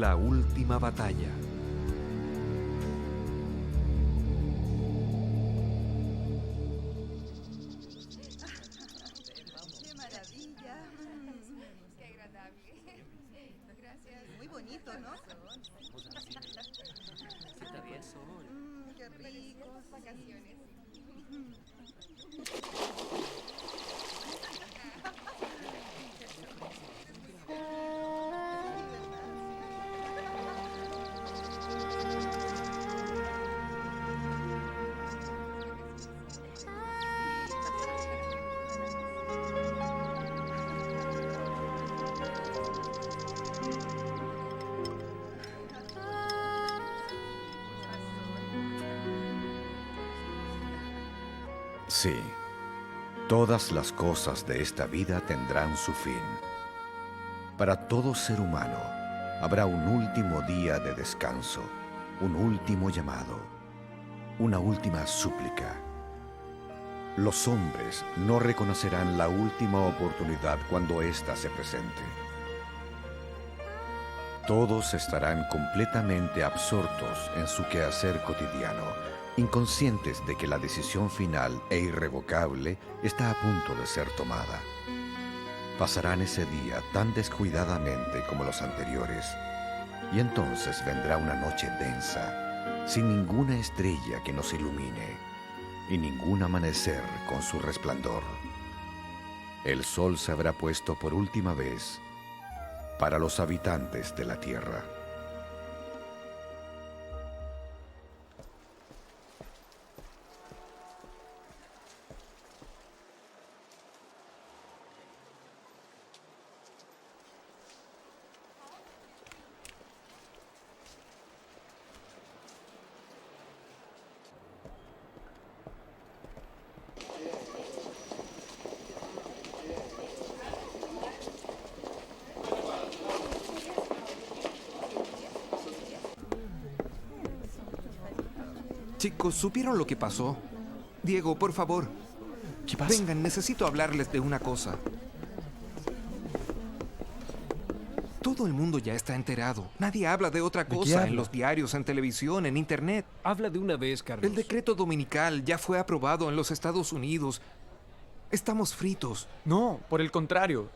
La última batalla. ¡Qué maravilla! ¡Qué agradable! Gracias. Muy bonito, ¿no? Está bien. ¡Qué ricos! Vacaciones. Sí, todas las cosas de esta vida tendrán su fin. Para todo ser humano habrá un último día de descanso, un último llamado, una última súplica. Los hombres no reconocerán la última oportunidad cuando ésta se presente. Todos estarán completamente absortos en su quehacer cotidiano, inconscientes de que la decisión final e irrevocable está a punto de ser tomada. Pasarán ese día tan descuidadamente como los anteriores, y entonces vendrá una noche densa, sin ninguna estrella que nos ilumine, y ningún amanecer con su resplandor. El sol se habrá puesto por última vez para los habitantes de la tierra. Chicos, ¿supieron lo que pasó? Diego, por favor. ¿Qué pasa? Vengan, necesito hablarles de una cosa. Todo el mundo ya está enterado. Nadie habla de otra qué cosa en habla? los diarios, en televisión, en internet. Habla de una vez, Carlos. El decreto dominical ya fue aprobado en los Estados Unidos. Estamos fritos. No, por el contrario.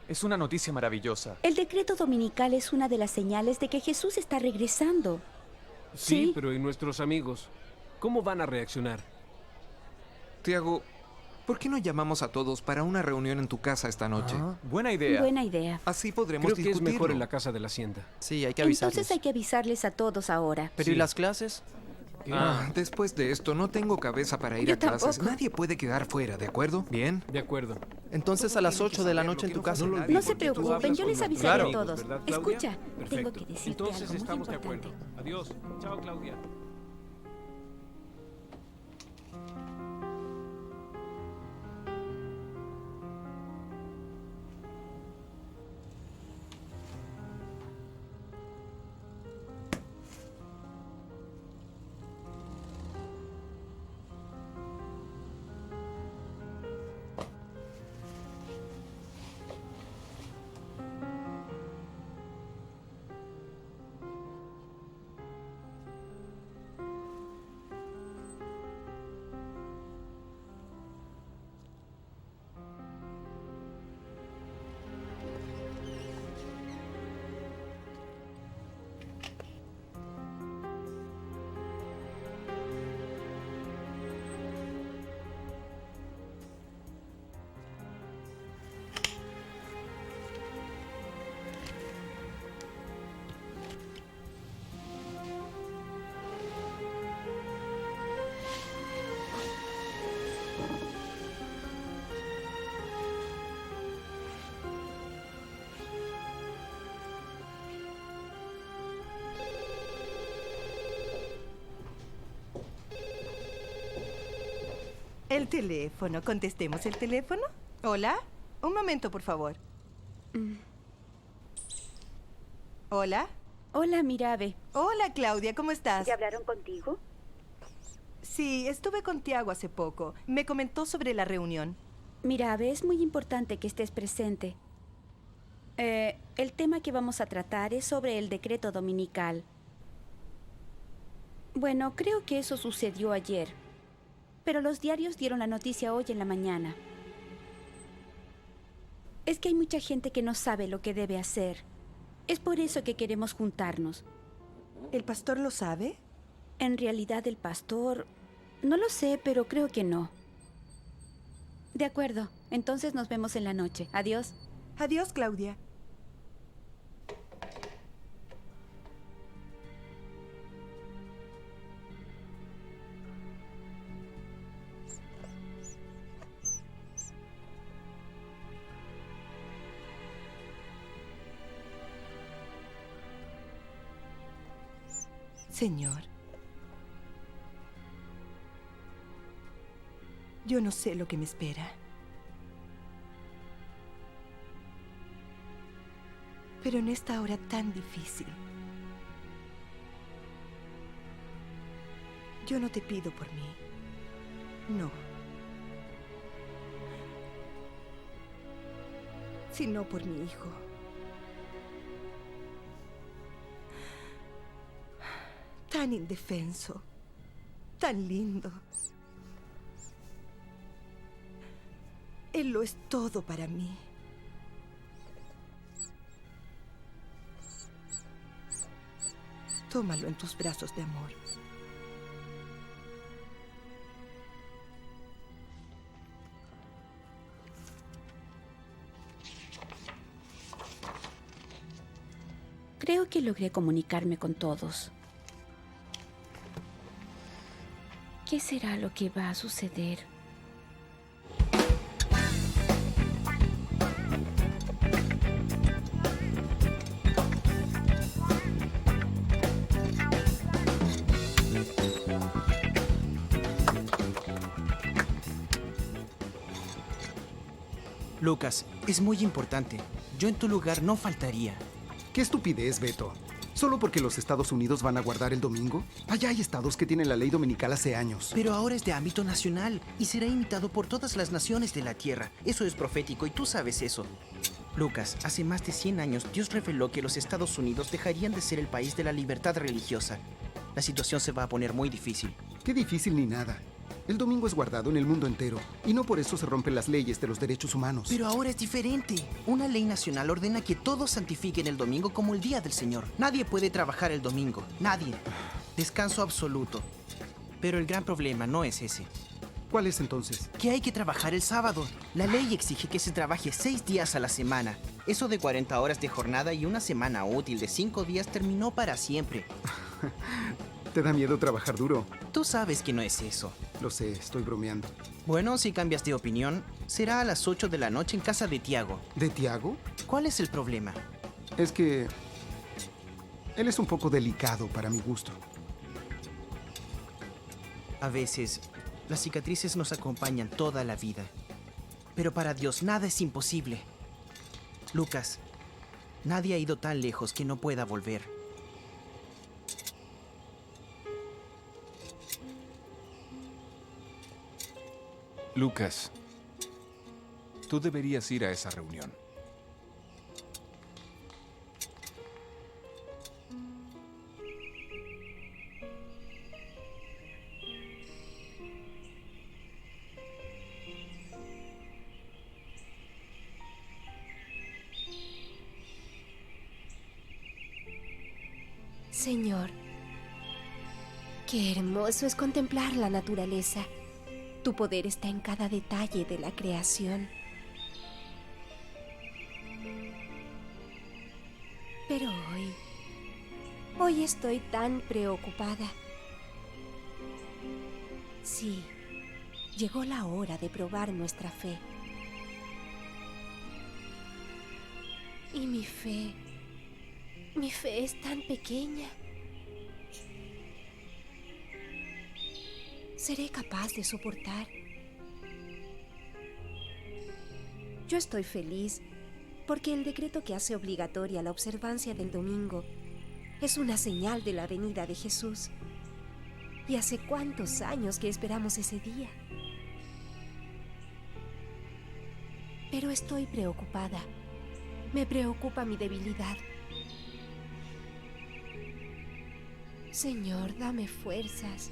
Es una noticia maravillosa. El decreto dominical es una de las señales de que Jesús está regresando. Sí, Sí. pero ¿y nuestros amigos? ¿Cómo van a reaccionar? Tiago, ¿por qué no llamamos a todos para una reunión en tu casa esta noche? Ah, buena idea. Buena idea. Así podremos Creo que es discutirlo. mejor en la casa de la hacienda. Sí, hay que avisarles. Entonces hay que avisarles a todos ahora. Pero Sí. ¿y las clases? ¿Qué? Después de esto, no tengo cabeza para ir Yo a clases. tampoco. Nadie puede quedar fuera, ¿de acuerdo? ¿Bien? De acuerdo. Entonces a las 8 de la noche en tu casa. No lo No olvides, se porque tú preocupen, hablas yo con les nuestros avisaré a amigos, todos. ¿verdad, Claudia? Escucha, tengo Perfecto. que decirte Entonces algo muy estamos de importante. acuerdo. Adiós. Chao, Claudia. El teléfono. ¿Contestemos el teléfono? ¿Hola? Un momento, por favor. ¿Hola? Hola, Mirabe. Hola, Claudia, ¿cómo estás? ¿Ya hablaron contigo? Sí, estuve con Tiago hace poco. Me comentó sobre la reunión. Mirabe, es muy importante que estés presente. El tema que vamos a tratar es sobre el decreto dominical. Bueno, creo que eso sucedió ayer, pero los diarios dieron la noticia hoy en la mañana. Es que hay mucha gente que no sabe lo que debe hacer. Es por eso que queremos juntarnos. ¿El pastor lo sabe? En realidad el pastor... No lo sé, pero creo que no. De acuerdo, entonces nos vemos en la noche. Adiós. Adiós, Claudia. Señor, yo no sé lo que me espera. Pero en esta hora tan difícil, yo no te pido por mí. No. Sino por mi hijo. Tan indefenso, tan lindo. Él lo es todo para mí. Tómalo en tus brazos de amor. Creo que logré comunicarme con todos. ¿Qué será lo que va a suceder? Lucas, es muy importante. Yo en tu lugar no faltaría. ¡Qué estupidez, Beto! ¿Solo porque los Estados Unidos van a guardar el domingo? Allá hay estados que tienen la ley dominical hace años. Pero ahora es de ámbito nacional y será imitado por todas las naciones de la tierra. Eso es profético y tú sabes eso. Lucas, hace más de 100 años Dios reveló que los Estados Unidos dejarían de ser el país de la libertad religiosa. La situación se va a poner muy difícil. Qué difícil ni nada. El domingo es guardado en el mundo entero y no por eso se rompen las leyes de los derechos humanos. Pero ahora es diferente. Una ley nacional ordena que todos santifiquen el domingo como el día del Señor. Nadie puede trabajar el domingo. Nadie. Descanso absoluto. Pero el gran problema no es ese. ¿Cuál es entonces? Que hay que trabajar el sábado. La ley exige que se trabaje 6 días a la semana. Eso de 40 horas de jornada y una semana útil de 5 días terminó para siempre. ¿Te da miedo trabajar duro? Tú sabes que no es eso. Lo sé, estoy bromeando. Bueno, si cambias de opinión, será a las 8 de la noche en casa de Tiago. ¿De Tiago? ¿Cuál es el problema? Es que... él es un poco delicado para mi gusto. A veces, las cicatrices nos acompañan toda la vida. Pero para Dios nada es imposible. Lucas, nadie ha ido tan lejos que no pueda volver. Lucas, tú deberías ir a esa reunión. Señor, qué hermoso es contemplar la naturaleza. Tu poder está en cada detalle de la creación. Pero hoy estoy tan preocupada. Sí, llegó la hora de probar nuestra fe. Y mi fe es tan pequeña. ¿Seré capaz de soportar? Yo estoy feliz porque el decreto que hace obligatoria la observancia del domingo es una señal de la venida de Jesús. ¿Y hace cuántos años que esperamos ese día? Pero estoy preocupada Me preocupa mi debilidad. Señor, dame fuerzas.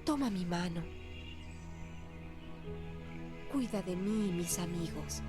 Toma mi mano. Cuida de mí y mis amigos.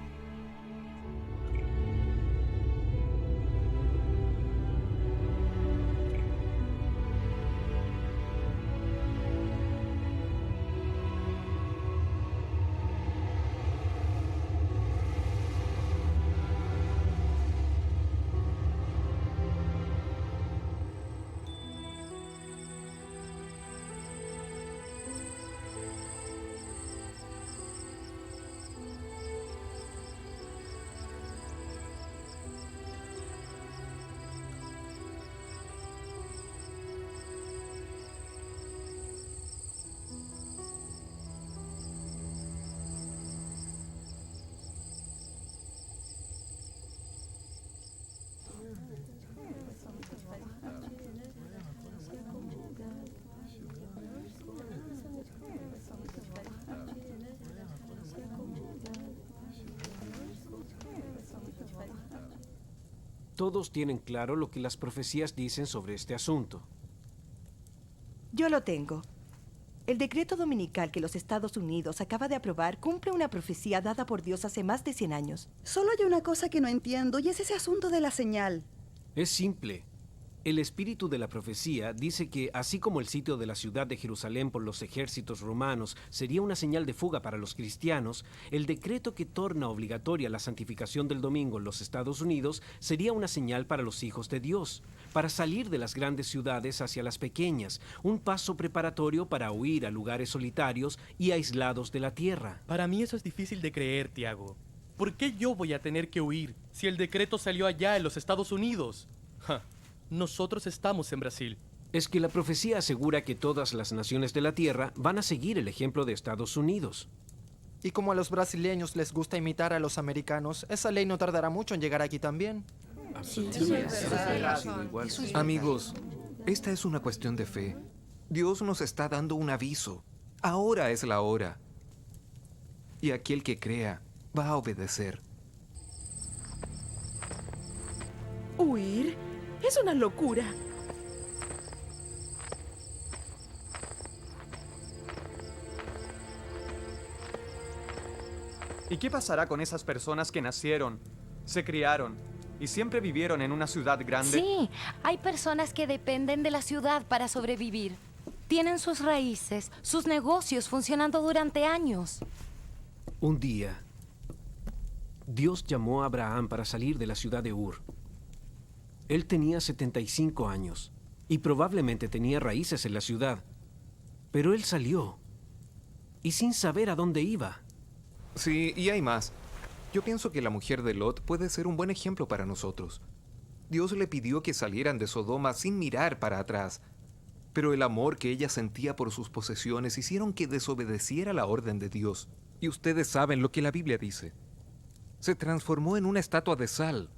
Todos tienen claro lo que las profecías dicen sobre este asunto. Yo lo tengo. El decreto dominical que los Estados Unidos acaba de aprobar cumple una profecía dada por Dios hace más de 100 años. Solo hay una cosa que no entiendo y es ese asunto de la señal. Es simple. El espíritu de la profecía dice que, así como el sitio de la ciudad de Jerusalén por los ejércitos romanos sería una señal de fuga para los cristianos, el decreto que torna obligatoria la santificación del domingo en los Estados Unidos sería una señal para los hijos de Dios, para salir de las grandes ciudades hacia las pequeñas, un paso preparatorio para huir a lugares solitarios y aislados de la tierra. Para mí eso es difícil de creer, Tiago. ¿Por qué yo voy a tener que huir si el decreto salió allá en los Estados Unidos? ¡Ja! Nosotros estamos en Brasil. Es que la profecía asegura que todas las naciones de la tierra van a seguir el ejemplo de Estados Unidos. Y como a los brasileños les gusta imitar a los americanos, esa ley no tardará mucho en llegar aquí también. Amigos, esta es una cuestión de fe. Dios nos está dando un aviso. Ahora es la hora. Y aquel que crea va a obedecer. ¿Huir? Es una locura. ¿Y qué pasará con esas personas que nacieron, se criaron y siempre vivieron en una ciudad grande? Sí, hay personas que dependen de la ciudad para sobrevivir. Tienen sus raíces, sus negocios funcionando durante años. Un día, Dios llamó a Abraham para salir de la ciudad de Ur. Él tenía 75 años y probablemente tenía raíces en la ciudad. Pero él salió y sin saber a dónde iba. Sí, y hay más. Yo pienso que la mujer de Lot puede ser un buen ejemplo para nosotros. Dios le pidió que salieran de Sodoma sin mirar para atrás. Pero el amor que ella sentía por sus posesiones hicieron que desobedeciera la orden de Dios. Y ustedes saben lo que la Biblia dice. Se transformó en una estatua de sal.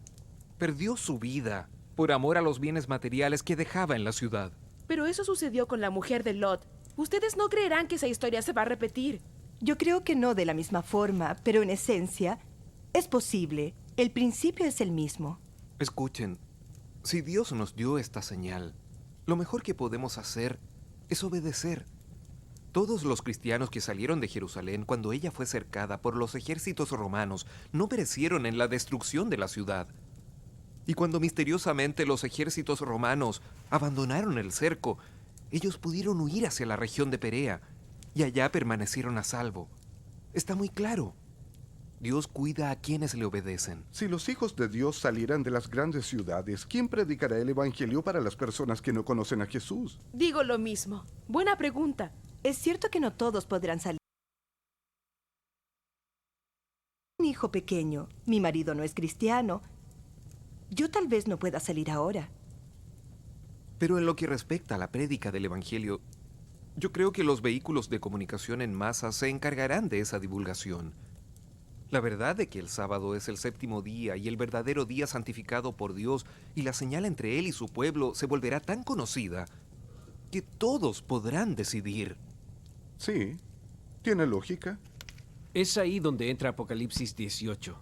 Perdió su vida por amor a los bienes materiales que dejaba en la ciudad. Pero eso sucedió con la mujer de Lot. Ustedes no creerán que esa historia se va a repetir. Yo creo que no de la misma forma, pero en esencia es posible. El principio es el mismo. Escuchen, si Dios nos dio esta señal, lo mejor que podemos hacer es obedecer. Todos los cristianos que salieron de Jerusalén cuando ella fue cercada por los ejércitos romanos no perecieron en la destrucción de la ciudad. Y cuando misteriosamente los ejércitos romanos abandonaron el cerco, ellos pudieron huir hacia la región de Perea y allá permanecieron a salvo. Está muy claro. Dios cuida a quienes le obedecen. Si los hijos de Dios salieran de las grandes ciudades, ¿quién predicará el evangelio para las personas que no conocen a Jesús? Digo lo mismo. Buena pregunta. Es cierto que no todos podrán salir. Un hijo pequeño. Mi marido no es cristiano. Yo tal vez no pueda salir ahora. Pero en lo que respecta a la prédica del evangelio, yo creo que los vehículos de comunicación en masa se encargarán de esa divulgación. La verdad de que el sábado es el séptimo día y el verdadero día santificado por Dios y la señal entre Él y su pueblo se volverá tan conocida que todos podrán decidir. Sí, tiene lógica. Es ahí donde entra Apocalipsis 18.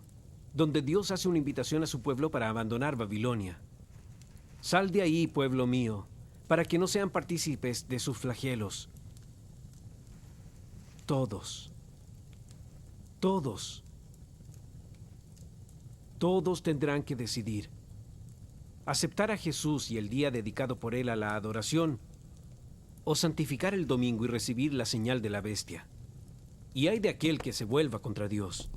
donde Dios hace una invitación a su pueblo para abandonar Babilonia. Sal de ahí, pueblo mío, para que no sean partícipes de sus flagelos. Todos tendrán que decidir: aceptar a Jesús y el día dedicado por él a la adoración, o santificar el domingo y recibir la señal de la bestia. Y hay de aquel que se vuelva contra Dios.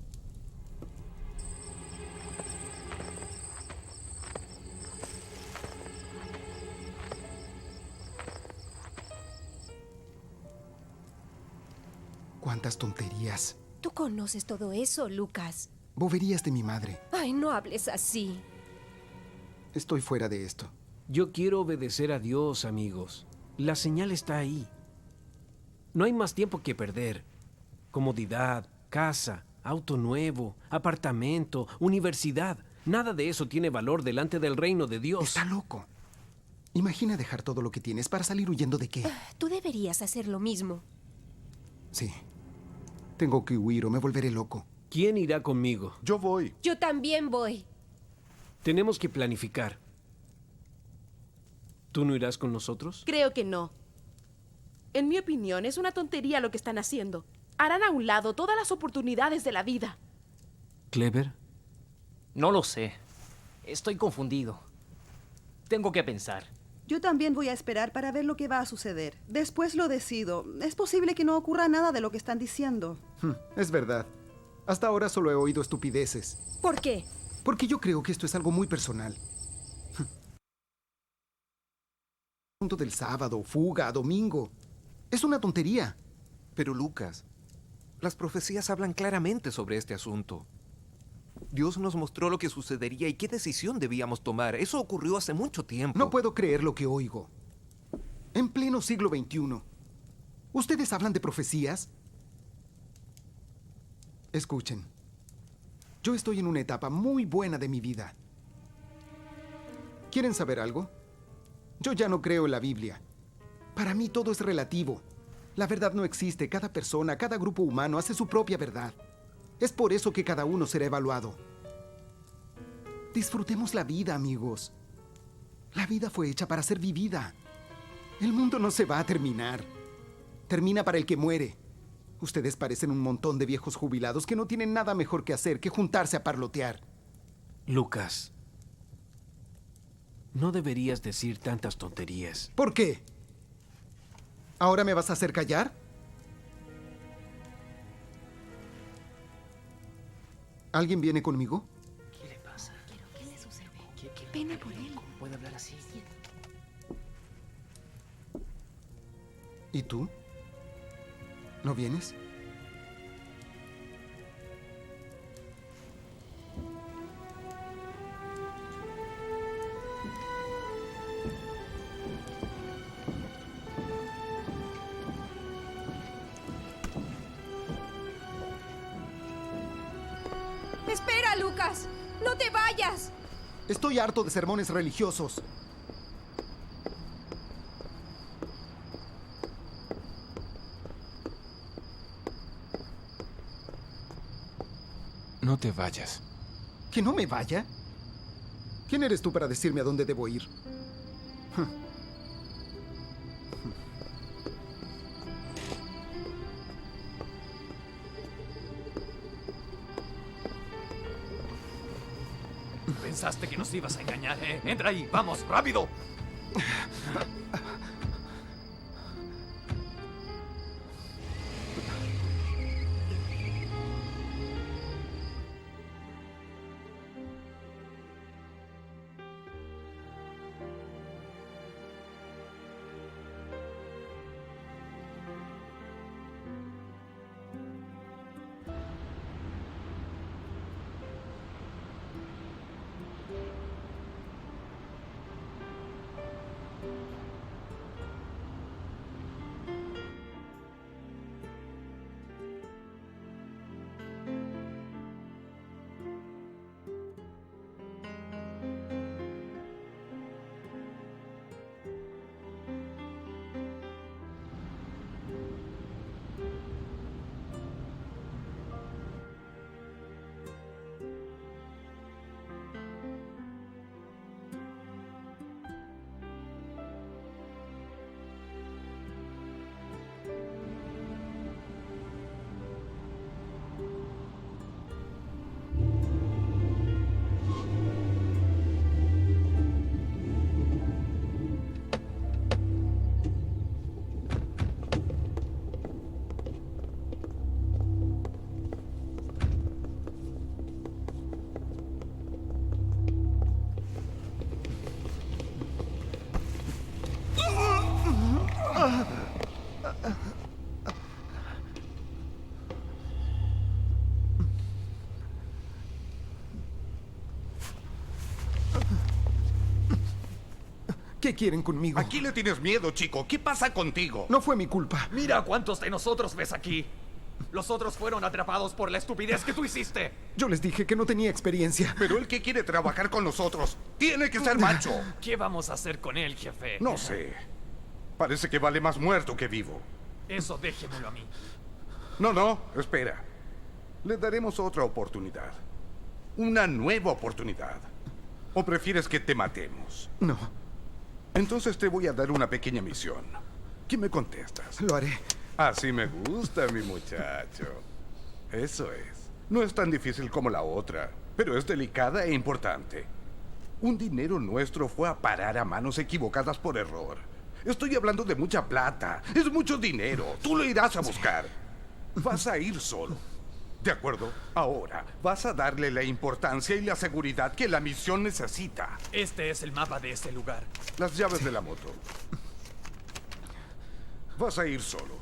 ¿Cuántas tonterías? Tú conoces todo eso, Lucas. Boberías de mi madre. Ay, no hables así. Estoy fuera de esto. Yo quiero obedecer a Dios, amigos. La señal está ahí. No hay más tiempo que perder. Comodidad, casa, auto nuevo, apartamento, universidad. Nada de eso tiene valor delante del reino de Dios. Está loco. Imagina dejar todo lo que tienes para salir huyendo de qué. Tú deberías hacer lo mismo. Sí. Tengo que huir o me volveré loco. ¿Quién irá conmigo? Yo voy. Yo también voy. Tenemos que planificar. ¿Tú no irás con nosotros? Creo que no. En mi opinión, es una tontería lo que están haciendo. Harán a un lado todas las oportunidades de la vida. ¿Clever? No lo sé. Estoy confundido. Tengo que pensar. Yo también voy a esperar para ver lo que va a suceder. Después lo decido. Es posible que no ocurra nada de lo que están diciendo. Es verdad. Hasta ahora solo he oído estupideces. ¿Por qué? Porque yo creo que esto es algo muy personal. Punto del sábado, fuga, domingo. Es una tontería. Pero Lucas, las profecías hablan claramente sobre este asunto. Dios nos mostró lo que sucedería y qué decisión debíamos tomar. Eso ocurrió hace mucho tiempo. No puedo creer lo que oigo. En pleno siglo XXI. ¿Ustedes hablan de profecías? Escuchen. Yo estoy en una etapa muy buena de mi vida. ¿Quieren saber algo? Yo ya no creo en la Biblia. Para mí todo es relativo. La verdad no existe. Cada persona, cada grupo humano hace su propia verdad. Es por eso que cada uno será evaluado. Disfrutemos la vida, amigos. La vida fue hecha para ser vivida. El mundo no se va a terminar. Termina para el que muere. Ustedes parecen un montón de viejos jubilados que no tienen nada mejor que hacer que juntarse a parlotear. Lucas, no deberías decir tantas tonterías. ¿Por qué? ¿Ahora me vas a hacer callar? ¿Alguien viene conmigo? ¿Qué le pasa? ¿Qué le sucede? Qué pena por él. ¿Cómo puede hablar así? ¿Y tú? ¿No vienes? ¡Espera, Lucas! ¡No te vayas! Estoy harto de sermones religiosos. No te vayas. ¿Que no me vaya? ¿Quién eres tú para decirme a dónde debo ir? Pensaste que nos ibas a engañar, ¿eh? Entra ahí, vamos, rápido. ¿Qué quieren conmigo? ¿A quién le tienes miedo, chico? ¿Qué pasa contigo? No fue mi culpa. Mira cuántos de nosotros ves aquí. Los otros fueron atrapados por la estupidez que tú hiciste. Yo les dije que no tenía experiencia. Pero el que quiere trabajar con nosotros tiene que ser macho. ¿Qué vamos a hacer con él, jefe? No sé. Parece que vale más muerto que vivo. Eso déjemelo a mí. No, espera. Le daremos otra oportunidad. Una nueva oportunidad. ¿O prefieres que te matemos? No. Entonces te voy a dar una pequeña misión. ¿Qué me contestas? Lo haré. Así me gusta, mi muchacho. Eso es. No es tan difícil como la otra, pero es delicada e importante. Un dinero nuestro fue a parar a manos equivocadas por error. Estoy hablando de mucha plata. Es mucho dinero. Tú lo irás a buscar. Vas a ir solo. ¿De acuerdo? Ahora vas a darle la importancia y la seguridad que la misión necesita. Este es el mapa de ese lugar. Las llaves de la moto. Vas a ir solo.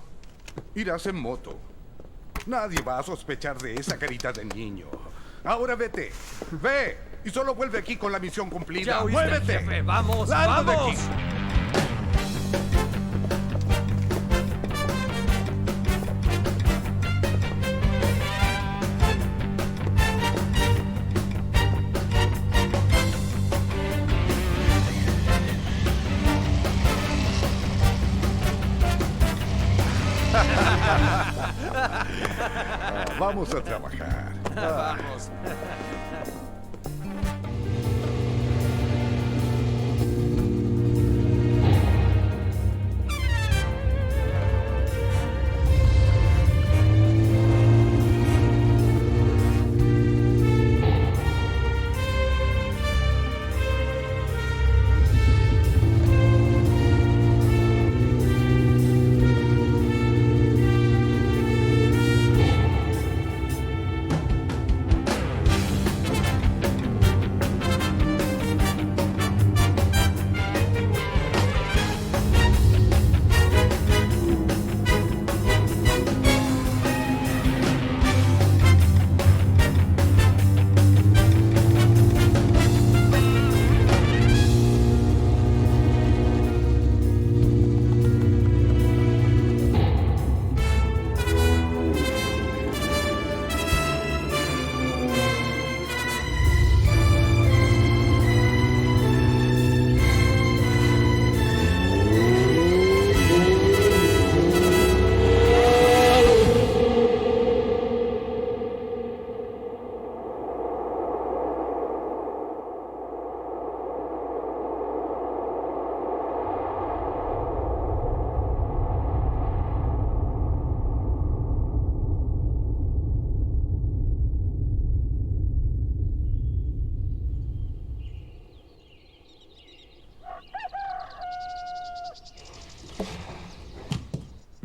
Irás en moto. Nadie va a sospechar de esa carita de niño. Ahora vete. Ve. Y solo vuelve aquí con la misión cumplida. Ya oíste, ¡Muévete! jefe. ¡Vamos, ¡Largo vamos! de aquí! Vamos a trabajar. Vamos.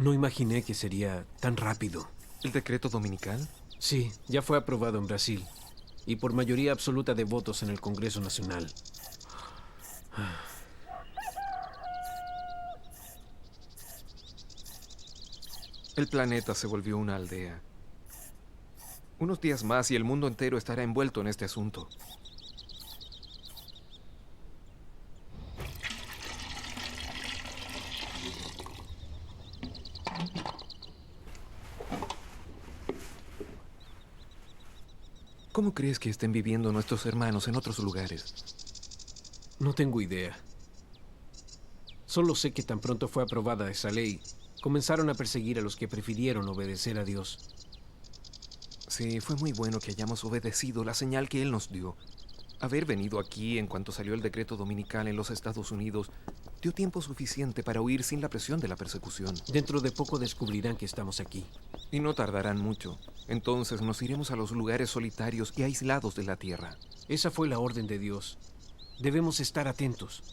No imaginé que sería tan rápido. ¿El decreto dominical? Sí, ya fue aprobado en Brasil. Y por mayoría absoluta de votos en el Congreso Nacional. El planeta se volvió una aldea. Unos días más y el mundo entero estará envuelto en este asunto. ¿Cómo crees que estén viviendo nuestros hermanos en otros lugares? No tengo idea. Solo sé que tan pronto fue aprobada esa ley, comenzaron a perseguir a los que prefirieron obedecer a Dios. Sí, fue muy bueno que hayamos obedecido la señal que Él nos dio. Haber venido aquí en cuanto salió el decreto dominical en los Estados Unidos dio tiempo suficiente para huir sin la presión de la persecución. Dentro de poco descubrirán que estamos aquí. Y no tardarán mucho. Entonces nos iremos a los lugares solitarios y aislados de la tierra. Esa fue la orden de Dios. Debemos estar atentos.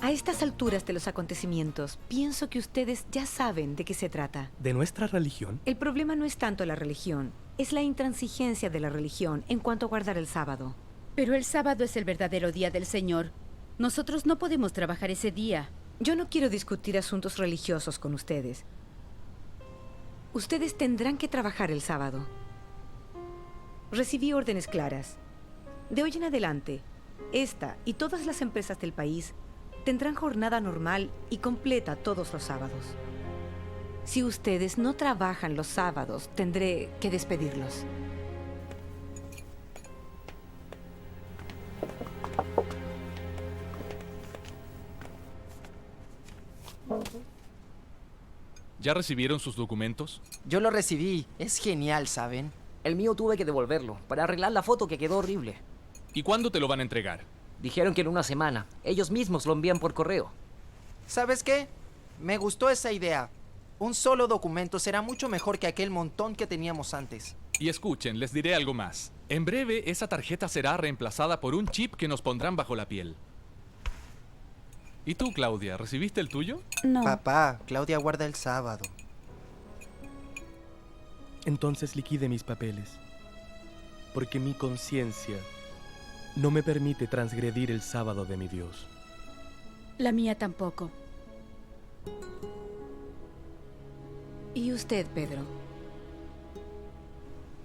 A estas alturas de los acontecimientos, pienso que ustedes ya saben de qué se trata. ¿De nuestra religión? El problema no es tanto la religión, es la intransigencia de la religión en cuanto a guardar el sábado. Pero el sábado es el verdadero día del Señor. Nosotros no podemos trabajar ese día. Yo no quiero discutir asuntos religiosos con ustedes. Ustedes tendrán que trabajar el sábado. Recibí órdenes claras. De hoy en adelante, esta y todas las empresas del país tendrán jornada normal y completa todos los sábados. Si ustedes no trabajan los sábados, tendré que despedirlos. ¿Ya recibieron sus documentos? Yo lo recibí. Es genial, ¿saben? El mío tuve que devolverlo para arreglar la foto que quedó horrible. ¿Y cuándo te lo van a entregar? Dijeron que en una semana. Ellos mismos lo envían por correo. ¿Sabes qué? Me gustó esa idea. Un solo documento será mucho mejor que aquel montón que teníamos antes. Y escuchen, les diré algo más. En breve, esa tarjeta será reemplazada por un chip que nos pondrán bajo la piel. ¿Y tú, Claudia, recibiste el tuyo? No. Papá, Claudia guarda el sábado. Entonces liquide mis papeles, porque mi conciencia no me permite transgredir el sábado de mi Dios. La mía tampoco. ¿Y usted, Pedro?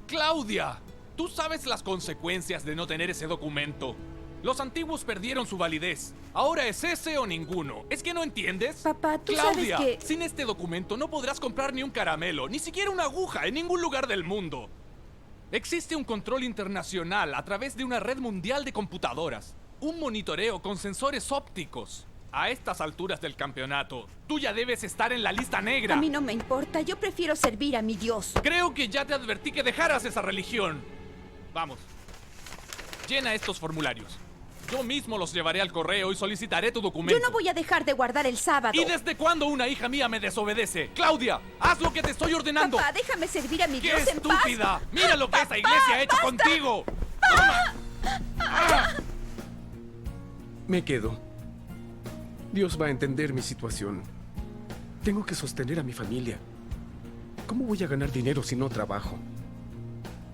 ¡Claudia! Tú sabes las consecuencias de no tener ese documento. Los antiguos perdieron su validez. Ahora es ese o ninguno. ¿Es que no entiendes? Papá, tú Claudia, sabes que... sin este documento no podrás comprar ni un caramelo, ni siquiera una aguja en ningún lugar del mundo. Existe un control internacional a través de una red mundial de computadoras. Un monitoreo con sensores ópticos. A estas alturas del campeonato, tú ya debes estar en la lista negra. A mí no me importa. Yo prefiero servir a mi Dios. Creo que ya te advertí que dejaras esa religión. Vamos. Llena estos formularios. Yo mismo los llevaré al correo y solicitaré tu documento. Yo no voy a dejar de guardar el sábado. ¿Y desde cuándo una hija mía me desobedece? ¡Claudia! ¡Haz lo que te estoy ordenando! Papá, déjame servir a mi ¡Qué Dios en paz. estúpida! ¡Mira lo que esa iglesia ha hecho ¡Basta! contigo! ¡Toma! Me quedo. Dios va a entender mi situación. Tengo que sostener a mi familia. ¿Cómo voy a ganar dinero si no trabajo?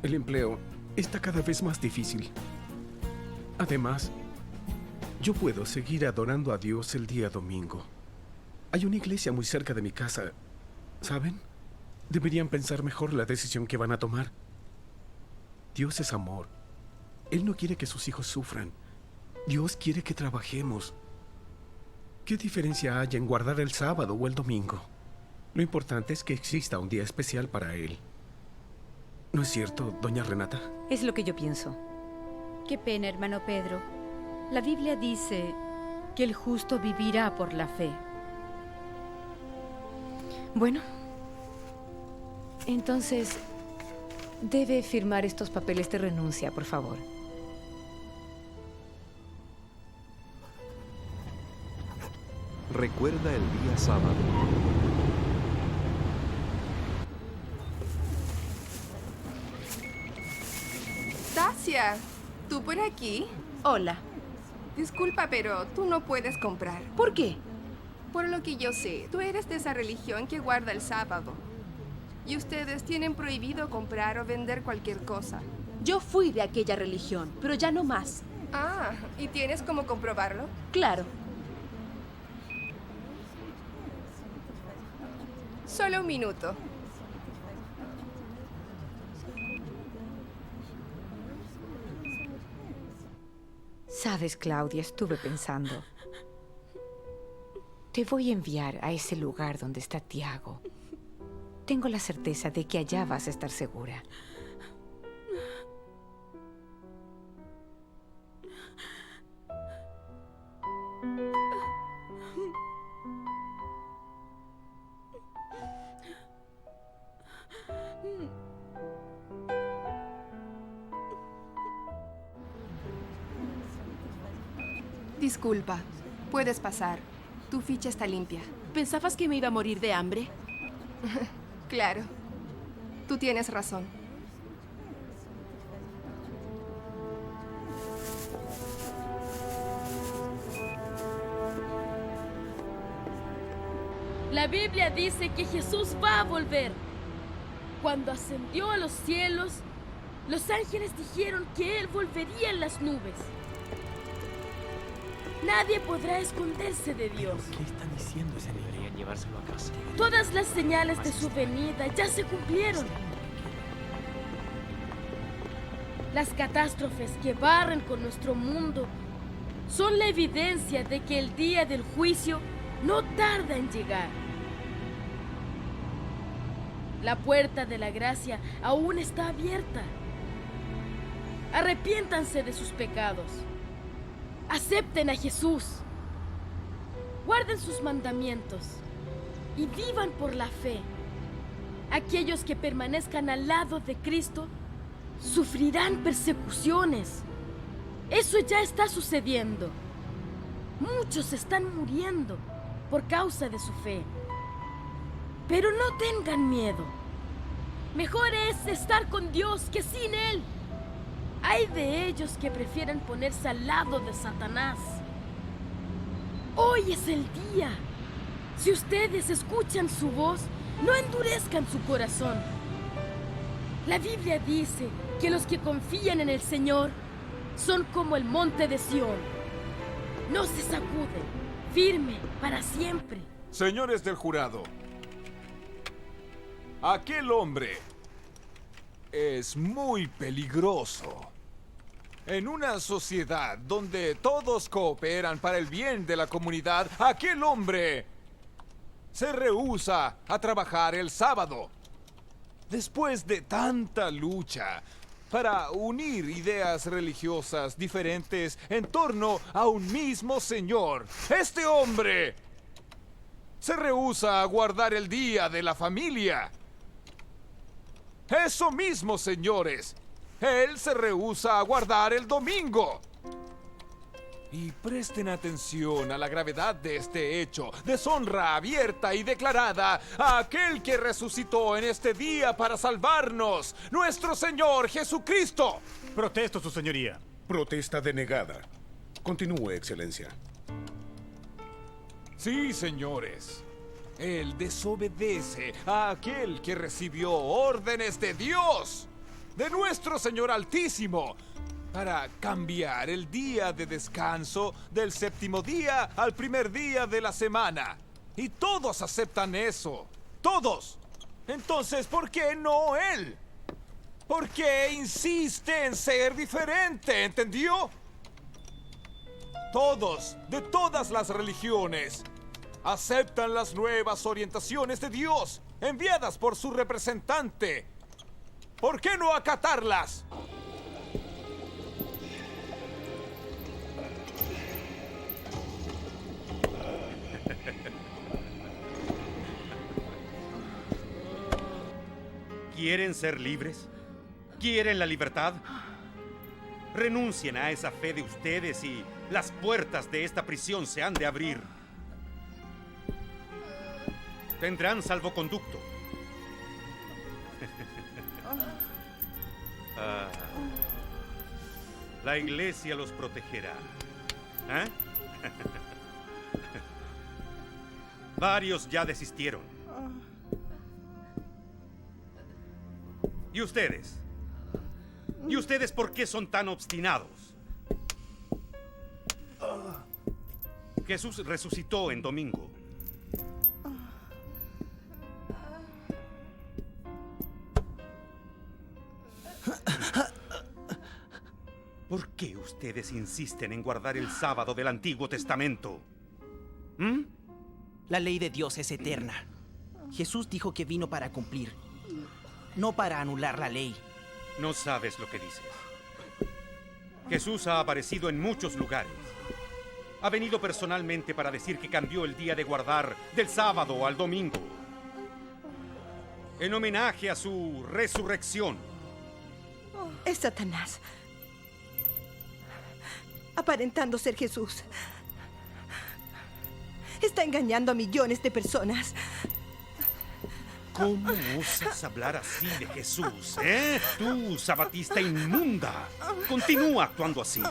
El empleo está cada vez más difícil. Además, yo puedo seguir adorando a Dios el día domingo. Hay una iglesia muy cerca de mi casa. ¿Saben? Deberían pensar mejor la decisión que van a tomar. Dios es amor. Él no quiere que sus hijos sufran. Dios quiere que trabajemos. ¿Qué diferencia hay en guardar el sábado o el domingo? Lo importante es que exista un día especial para Él. ¿No es cierto, doña Renata? Es lo que yo pienso. Qué pena, hermano Pedro. La Biblia dice que el justo vivirá por la fe. Bueno, entonces debe firmar estos papeles de renuncia, por favor. Recuerda el día sábado. Dacia, ¿tú por aquí? Hola. Disculpa, pero tú no puedes comprar. ¿Por qué? Por lo que yo sé, tú eres de esa religión que guarda el sábado. Y ustedes tienen prohibido comprar o vender cualquier cosa. Yo fui de aquella religión, pero ya no más. Ah, ¿y tienes cómo comprobarlo? Claro. Solo un minuto. Sabes, Claudia, estuve pensando. Te voy a enviar a ese lugar donde está Tiago. Tengo la certeza de que allá vas a estar segura. Disculpa, puedes pasar. Tu ficha está limpia. ¿Pensabas que me iba a morir de hambre? Claro. Tú tienes razón. La Biblia dice que Jesús va a volver. Cuando ascendió a los cielos, los ángeles dijeron que Él volvería en las nubes. Nadie podrá esconderse de Dios. ¿Qué está diciendo ese niño? Deberían llevárselo a casa. Todas las señales de su venida ya se cumplieron. Las catástrofes que barren con nuestro mundo son la evidencia de que el día del juicio no tarda en llegar. La puerta de la gracia aún está abierta. Arrepiéntanse de sus pecados. Acepten a Jesús. Guarden sus mandamientos y vivan por la fe. Aquellos que permanezcan al lado de Cristo sufrirán persecuciones. Eso ya está sucediendo. Muchos están muriendo por causa de su fe. Pero no tengan miedo. Mejor es estar con Dios que sin Él. Hay de ellos que prefieren ponerse al lado de Satanás. Hoy es el día. Si ustedes escuchan su voz, no endurezcan su corazón. La Biblia dice que los que confían en el Señor son como el monte de Sión. No se sacuden, firme para siempre. Señores del jurado, aquel hombre es muy peligroso. En una sociedad donde todos cooperan para el bien de la comunidad, aquel hombre se rehúsa a trabajar el sábado. Después de tanta lucha para unir ideas religiosas diferentes en torno a un mismo Señor, este hombre se rehúsa a guardar el día de la familia. Eso mismo, señores. Él se rehúsa a guardar el domingo. Y presten atención a la gravedad de este hecho. Deshonra abierta y declarada a aquel que resucitó en este día para salvarnos, nuestro Señor Jesucristo. Protesto, su señoría. Protesta denegada. Continúe, Excelencia. Sí, señores. Él desobedece a aquel que recibió órdenes de Dios, de nuestro Señor Altísimo, para cambiar el día de descanso del séptimo día al primer día de la semana. Y todos aceptan eso. ¡Todos! Entonces, ¿por qué no él? ¿Por qué insiste en ser diferente? ¿Entendió? Todos, de todas las religiones, aceptan las nuevas orientaciones de Dios enviadas por su representante. ¿Por qué no acatarlas? ¿Quieren ser libres? ¿Quieren la libertad? Renuncien a esa fe de ustedes y las puertas de esta prisión se han de abrir. Tendrán salvoconducto. La iglesia los protegerá. ¿Eh? Varios ya desistieron. ¿Y ustedes? ¿Y ustedes por qué son tan obstinados? Jesús resucitó en domingo. ¿Por qué ustedes insisten en guardar el sábado del Antiguo Testamento? ¿Mm? La ley de Dios es eterna. Jesús dijo que vino para cumplir, no para anular la ley. No sabes lo que dices. Jesús ha aparecido en muchos lugares. Ha venido personalmente para decir que cambió el día de guardar del sábado al domingo, en homenaje a su resurrección. Es Satanás, aparentando ser Jesús. Está engañando a millones de personas. ¿Cómo osas hablar así de Jesús, eh? Tú, sabatista inmunda. Continúa actuando así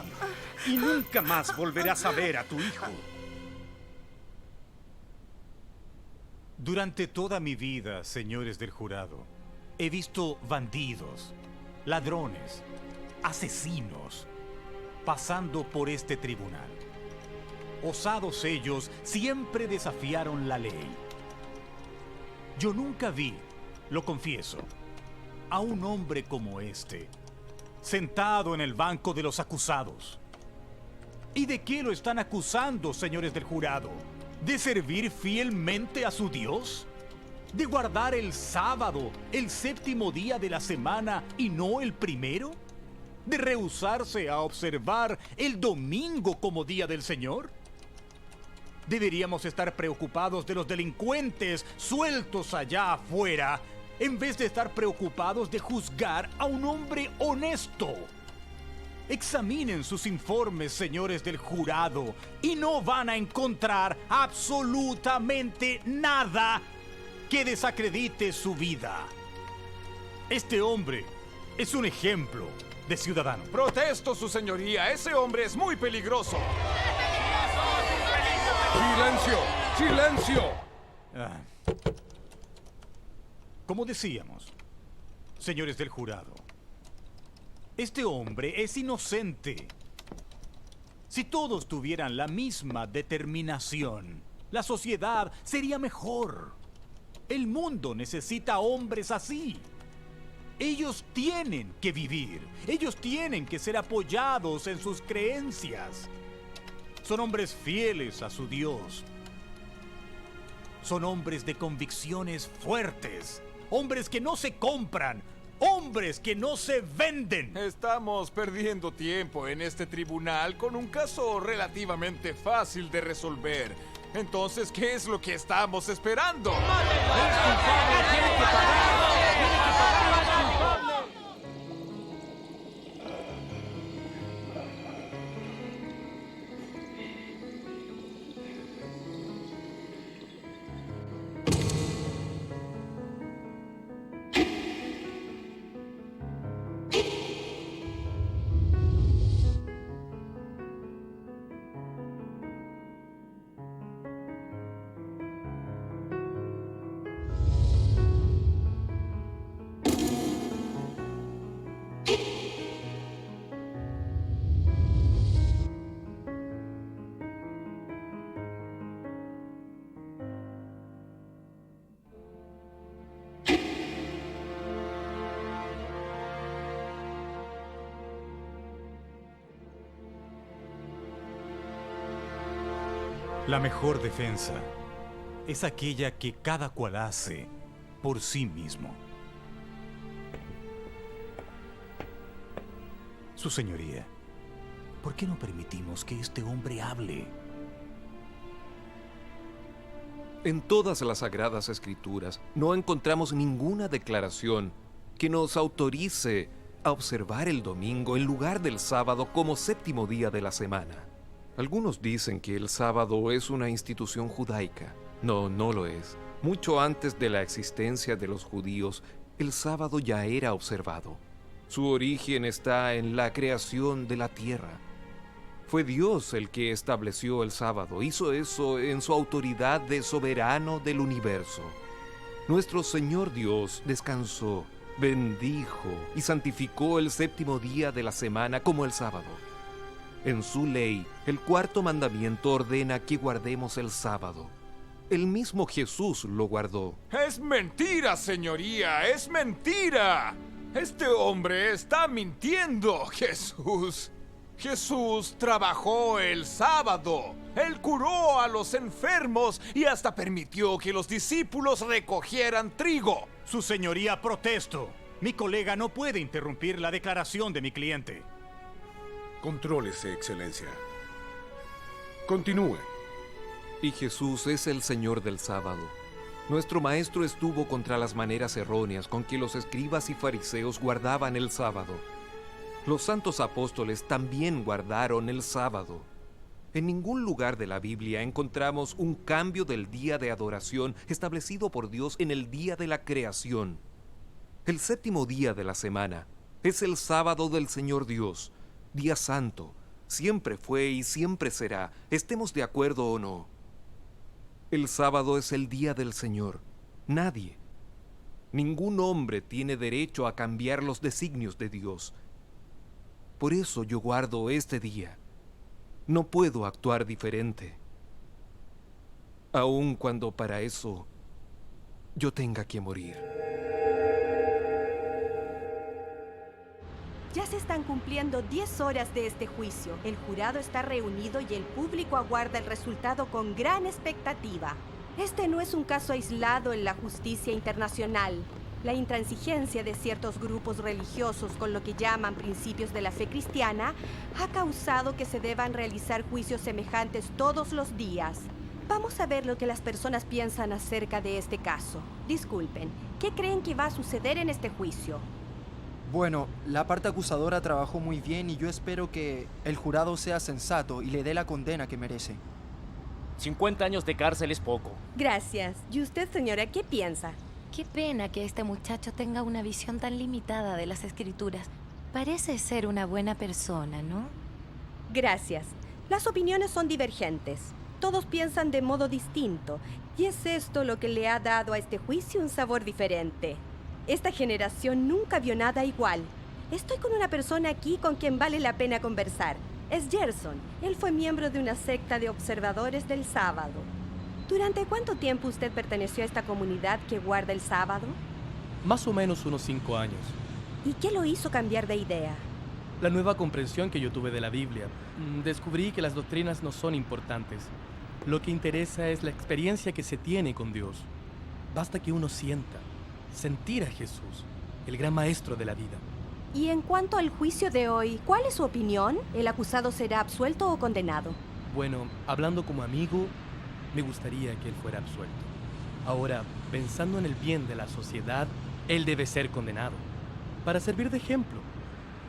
y nunca más volverás a ver a tu hijo. Durante toda mi vida, señores del jurado, he visto bandidos, ladrones, asesinos, pasando por este tribunal. osados ellos, siempre desafiaron la ley. Yo nunca vi, lo confieso, a un hombre como este, sentado en el banco de los acusados. ¿Y de qué lo están acusando, señores del jurado? ¿De servir fielmente a su Dios? ¿De guardar el sábado, el séptimo día de la semana y no el primero? ¿De rehusarse a observar el domingo como día del Señor? Deberíamos estar preocupados de los delincuentes sueltos allá afuera, en vez de estar preocupados de juzgar a un hombre honesto. Examinen sus informes, señores del jurado, y no van a encontrar absolutamente nada que desacredite su vida. Este hombre es un ejemplo de ciudadano. Protesto, su señoría. Ese hombre es muy peligroso. ¡Silencio! ¡Silencio! Como decíamos, señores del jurado, este hombre es inocente. Si todos tuvieran la misma determinación, la sociedad sería mejor. El mundo necesita hombres así. Ellos tienen que vivir. Ellos tienen que ser apoyados en sus creencias. Son hombres fieles a su Dios. Son hombres de convicciones fuertes. Hombres que no se compran. Hombres que no se venden. Estamos perdiendo tiempo en este tribunal con un caso relativamente fácil de resolver. Entonces, ¿qué es lo que estamos esperando? ¡El culpable tiene que pagar! ¡Tiene que pagar al culpable! La mejor defensa es aquella que cada cual hace por sí mismo. Su señoría, ¿por qué no permitimos que este hombre hable? En todas las Sagradas Escrituras no encontramos ninguna declaración que nos autorice a observar el domingo en lugar del sábado como séptimo día de la semana. Algunos dicen que el sábado es una institución judaica. No, no lo es. Mucho antes de la existencia de los judíos, el sábado ya era observado. Su origen está en la creación de la tierra. Fue Dios el que estableció el sábado. Hizo eso en su autoridad de soberano del universo. Nuestro Señor Dios descansó, bendijo y santificó el séptimo día de la semana como el sábado. En su ley, el cuarto mandamiento ordena que guardemos el sábado. El mismo Jesús lo guardó. ¡Es mentira, señoría! ¡Es mentira! Este hombre está mintiendo, Jesús. Jesús trabajó el sábado. Él curó a los enfermos y hasta permitió que los discípulos recogieran trigo. Su señoría, protesto. Mi colega no puede interrumpir la declaración de mi cliente. Contrólese, excelencia. Continúe. Y Jesús es el Señor del sábado. Nuestro Maestro estuvo contra las maneras erróneas con que los escribas y fariseos guardaban el sábado. Los santos apóstoles también guardaron el sábado. En ningún lugar de la Biblia encontramos un cambio del día de adoración establecido por Dios en el día de la creación. El séptimo día de la semana es el sábado del Señor Dios, día santo. Siempre fue y siempre será, estemos de acuerdo o no. El sábado es el día del Señor. Nadie, ningún hombre tiene derecho a cambiar los designios de Dios. Por eso yo guardo este día. No puedo actuar diferente, aun cuando para eso yo tenga que morir. Ya se están cumpliendo 10 horas de este juicio. El jurado está reunido y el público aguarda el resultado con gran expectativa. Este no es un caso aislado en la justicia internacional. La intransigencia de ciertos grupos religiosos con lo que llaman principios de la fe cristiana ha causado que se deban realizar juicios semejantes todos los días. Vamos a ver lo que las personas piensan acerca de este caso. Disculpen, ¿qué creen que va a suceder en este juicio? Bueno, la parte acusadora trabajó muy bien y yo espero que el jurado sea sensato y le dé la condena que merece. 50 años de cárcel es poco. Gracias. ¿Y usted, señora, qué piensa? Qué pena que este muchacho tenga una visión tan limitada de las escrituras. Parece ser una buena persona, ¿no? Gracias. Las opiniones son divergentes. Todos piensan de modo distinto. Y es esto lo que le ha dado a este juicio un sabor diferente. Esta generación nunca vio nada igual. Estoy con una persona aquí con quien vale la pena conversar. Es Gerson. Él fue miembro de una secta de observadores del sábado. ¿Durante cuánto tiempo usted perteneció a esta comunidad que guarda el sábado? Más o menos unos 5 años. ¿Y qué lo hizo cambiar de idea? La nueva comprensión que yo tuve de la Biblia. Descubrí que las doctrinas no son importantes. Lo que interesa es la experiencia que se tiene con Dios. Basta que uno sienta, sentir a Jesús, el gran maestro de la vida. Y en cuanto al juicio de hoy, ¿cuál es su opinión? ¿El acusado será absuelto o condenado? Bueno, hablando como amigo, me gustaría que él fuera absuelto. Ahora, pensando en el bien de la sociedad, él debe ser condenado. Para servir de ejemplo,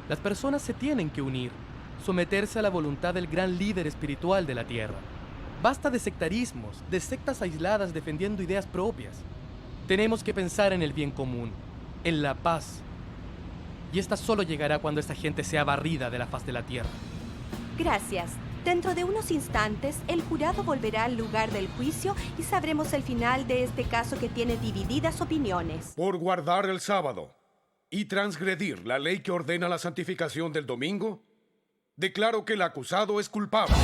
las personas se tienen que unir, someterse a la voluntad del gran líder espiritual de la tierra. Basta de sectarismos, de sectas aisladas defendiendo ideas propias. Tenemos que pensar en el bien común, en la paz. Y esta solo llegará cuando esta gente sea barrida de la faz de la tierra. Gracias. Dentro de unos instantes, el jurado volverá al lugar del juicio y sabremos el final de este caso que tiene divididas opiniones. Por guardar el sábado y transgredir la ley que ordena la santificación del domingo, declaro que el acusado es culpable.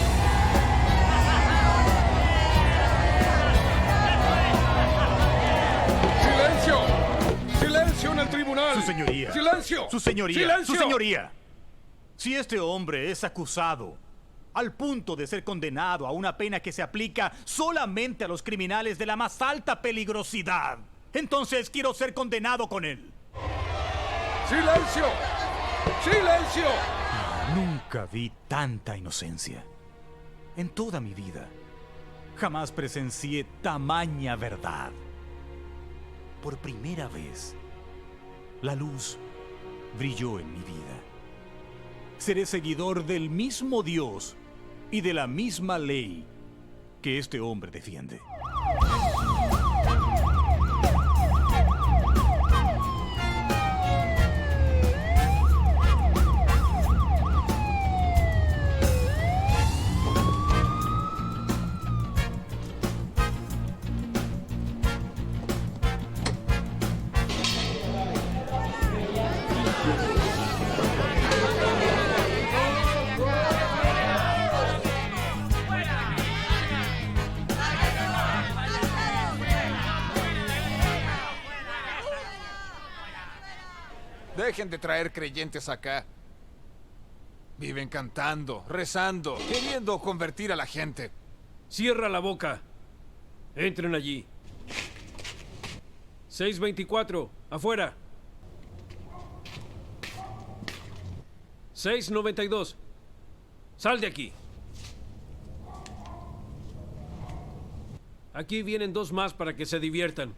¡Silencio! ¡Silencio en el tribunal! Su señoría. ¡Silencio! Su señoría. ¡Silencio! Su señoría. Si este hombre es acusado al punto de ser condenado a una pena que se aplica solamente a los criminales de la más alta peligrosidad, entonces quiero ser condenado con él. ¡Silencio! ¡Silencio! Nunca vi tanta inocencia. En toda mi vida, jamás presencié tamaña verdad. Por primera vez, la luz brilló en mi vida. Seré seguidor del mismo Dios y de la misma ley que este hombre defiende. Dejen de traer creyentes acá. Viven cantando, rezando, queriendo convertir a la gente. Cierra la boca. Entren allí. 624, afuera. 692. Sal de aquí. Aquí vienen 2 más para que se diviertan.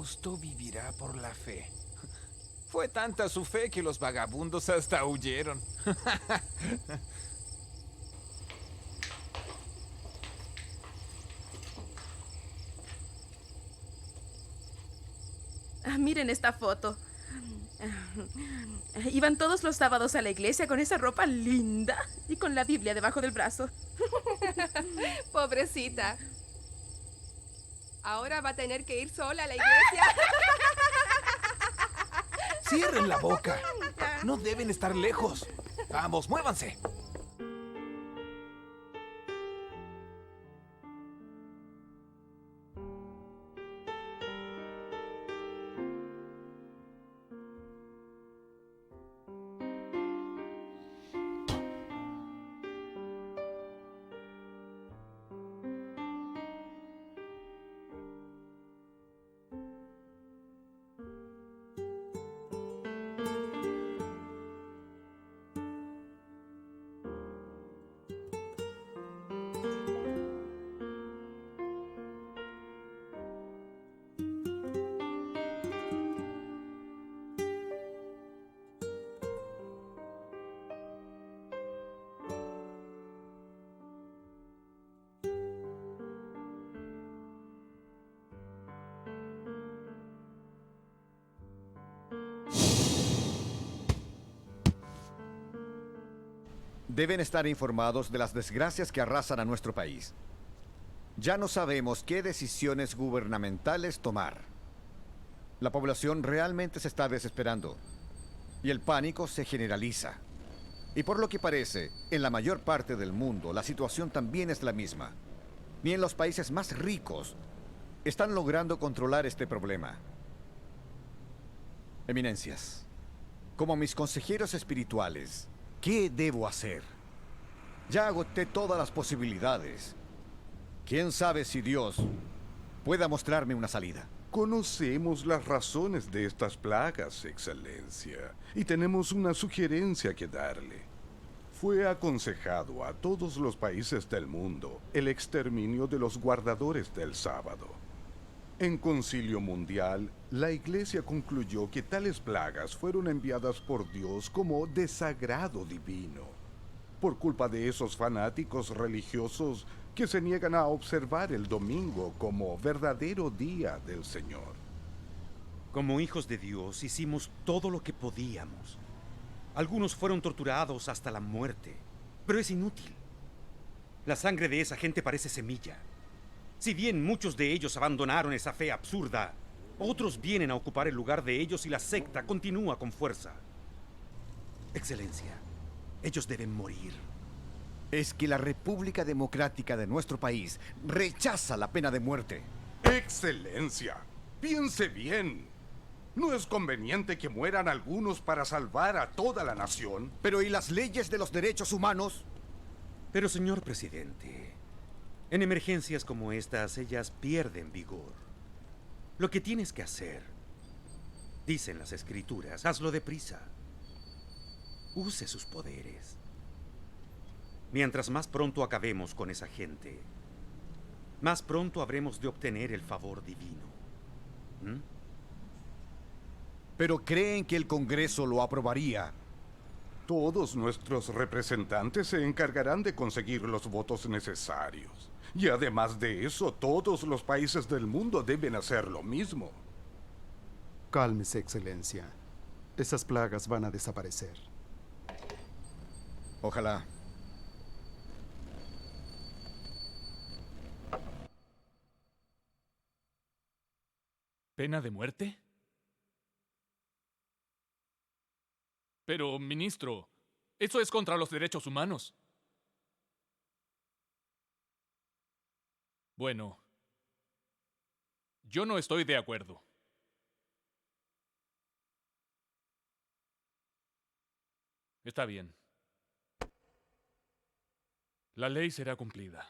justo vivirá por la fe. Fue tanta su fe que los vagabundos hasta huyeron. Miren esta foto. Iban todos los sábados a la iglesia con esa ropa linda y con la Biblia debajo del brazo. Pobrecita. Ahora va a tener que ir sola a la iglesia. ¡Cierren la boca! No deben estar lejos. Vamos, muévanse. Deben estar informados de las desgracias que arrasan a nuestro país. Ya no sabemos qué decisiones gubernamentales tomar. La población realmente se está desesperando y el pánico se generaliza. Y por lo que parece, en la mayor parte del mundo la situación también es la misma. Ni en los países más ricos están logrando controlar este problema. Eminencias, como mis consejeros espirituales, ¿qué debo hacer? Ya agoté todas las posibilidades. ¿Quién sabe si Dios pueda mostrarme una salida? Conocemos las razones de estas plagas, Excelencia, y tenemos una sugerencia que darle. Fue aconsejado a todos los países del mundo el exterminio de los guardadores del sábado. En Concilio Mundial, la Iglesia concluyó que tales plagas fueron enviadas por Dios como desagrado divino, por culpa de esos fanáticos religiosos que se niegan a observar el domingo como verdadero día del Señor. Como hijos de Dios hicimos todo lo que podíamos. Algunos fueron torturados hasta la muerte, pero es inútil. La sangre de esa gente parece semilla. Si bien muchos de ellos abandonaron esa fe absurda, otros vienen a ocupar el lugar de ellos y la secta continúa con fuerza. Excelencia, ellos deben morir. Es que la República Democrática de nuestro país rechaza la pena de muerte. Excelencia, piense bien. ¿No es conveniente que mueran algunos para salvar a toda la nación? Pero ¿y las leyes de los derechos humanos? Pero, señor presidente, en emergencias como estas, ellas pierden vigor. Lo que tienes que hacer, dicen las escrituras, hazlo deprisa. Use sus poderes. Mientras más pronto acabemos con esa gente, más pronto habremos de obtener el favor divino. ¿Mm? ¿Pero creen que el Congreso lo aprobaría? Todos nuestros representantes se encargarán de conseguir los votos necesarios. Y además de eso, todos los países del mundo deben hacer lo mismo. Cálmese, Excelencia. Esas plagas van a desaparecer. Ojalá. ¿Pena de muerte? Pero, ministro, eso es contra los derechos humanos. Bueno, yo no estoy de acuerdo. Está bien. La ley será cumplida.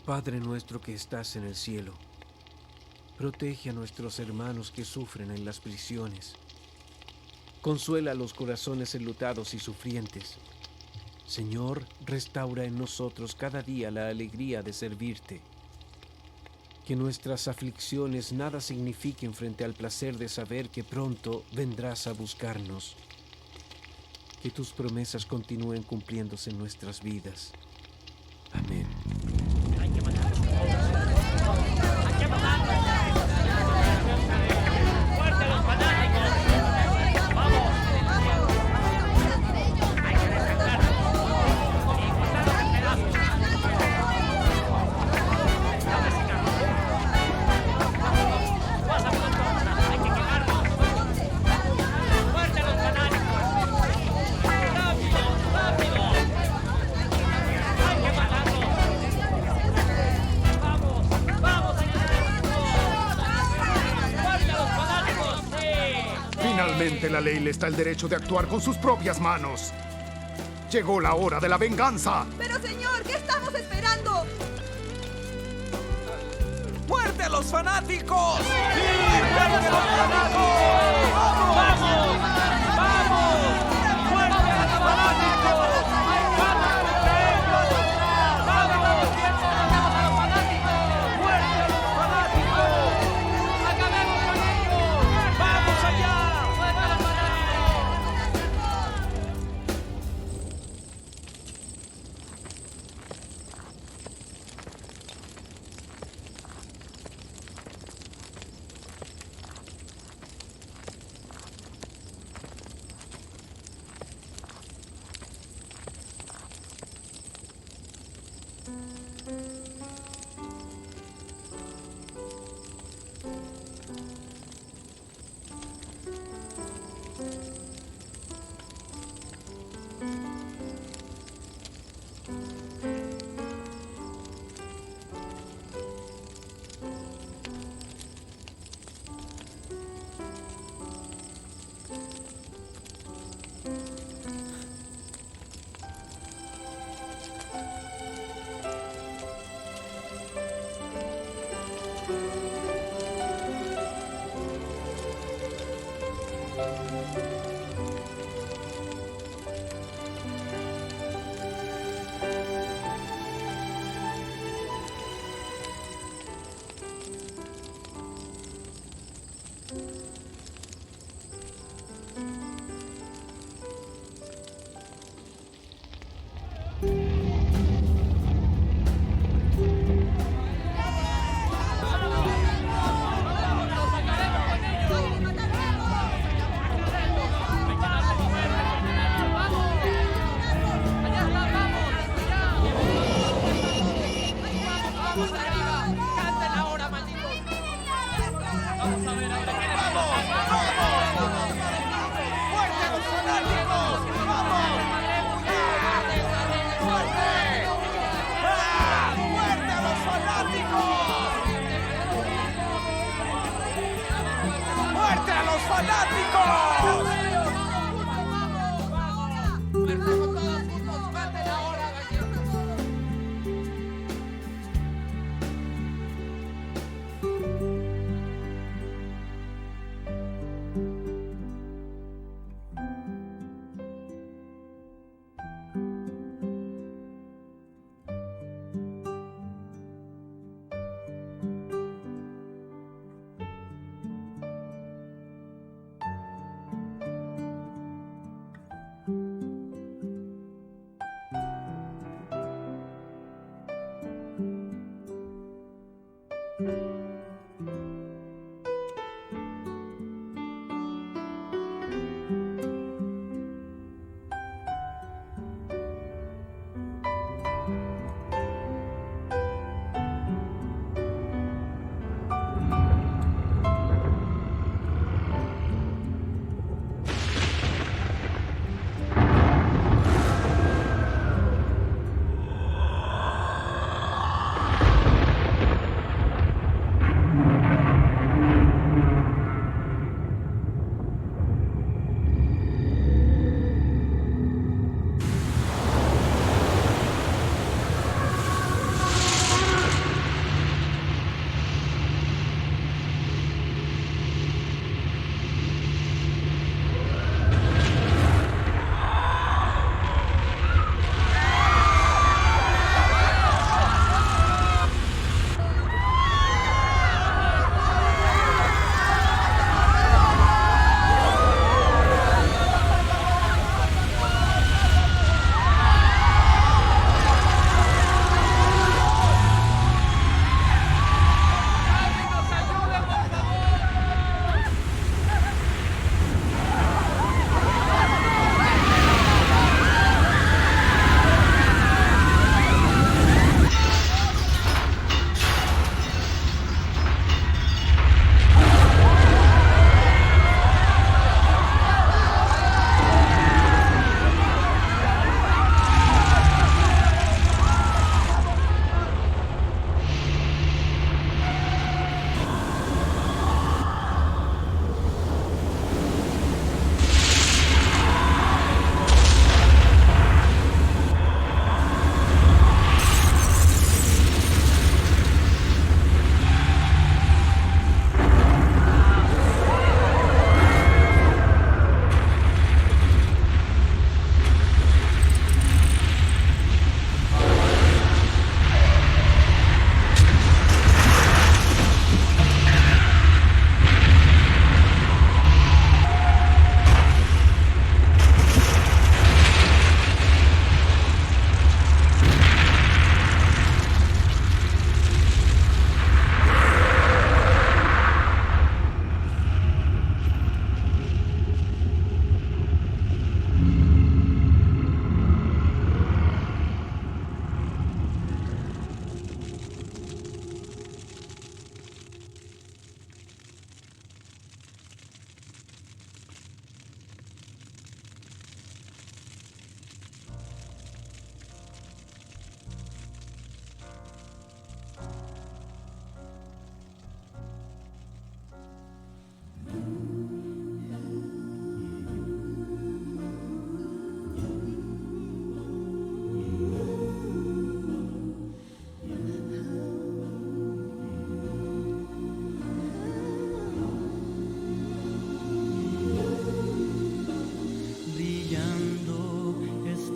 Padre nuestro que estás en el cielo, protege a nuestros hermanos que sufren en las prisiones. Consuela a los corazones enlutados y sufrientes. Señor, restaura en nosotros cada día la alegría de servirte. Que nuestras aflicciones nada signifiquen frente al placer de saber que pronto vendrás a buscarnos. Que tus promesas continúen cumpliéndose en nuestras vidas. Amén. Finalmente la ley le está el derecho de actuar con sus propias manos. Llegó la hora de la venganza. Pero señor, ¿qué estamos esperando? ¡Muerte a los fanáticos! ¡Sí! ¡Muerte a los fanáticos! ¡Vamos! ¡Vamos! ¡Muerte a los fanáticos! ¡Vamos contra ellos! ¡Vamos! ¡Acabemos a los fanáticos! ¡Muerte a los fanáticos! ¡Acabemos con ellos! ¡Vamos allá! ¡Muerte a los fanáticos!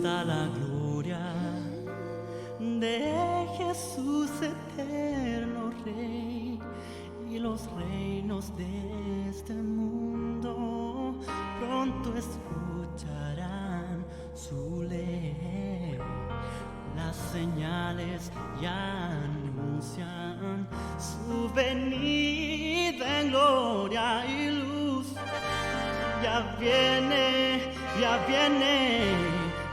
está la gloria de Jesús eterno Rey, y los reinos de este mundo pronto escucharán su ley. Las señales ya anuncian su venida en gloria y luz. Ya viene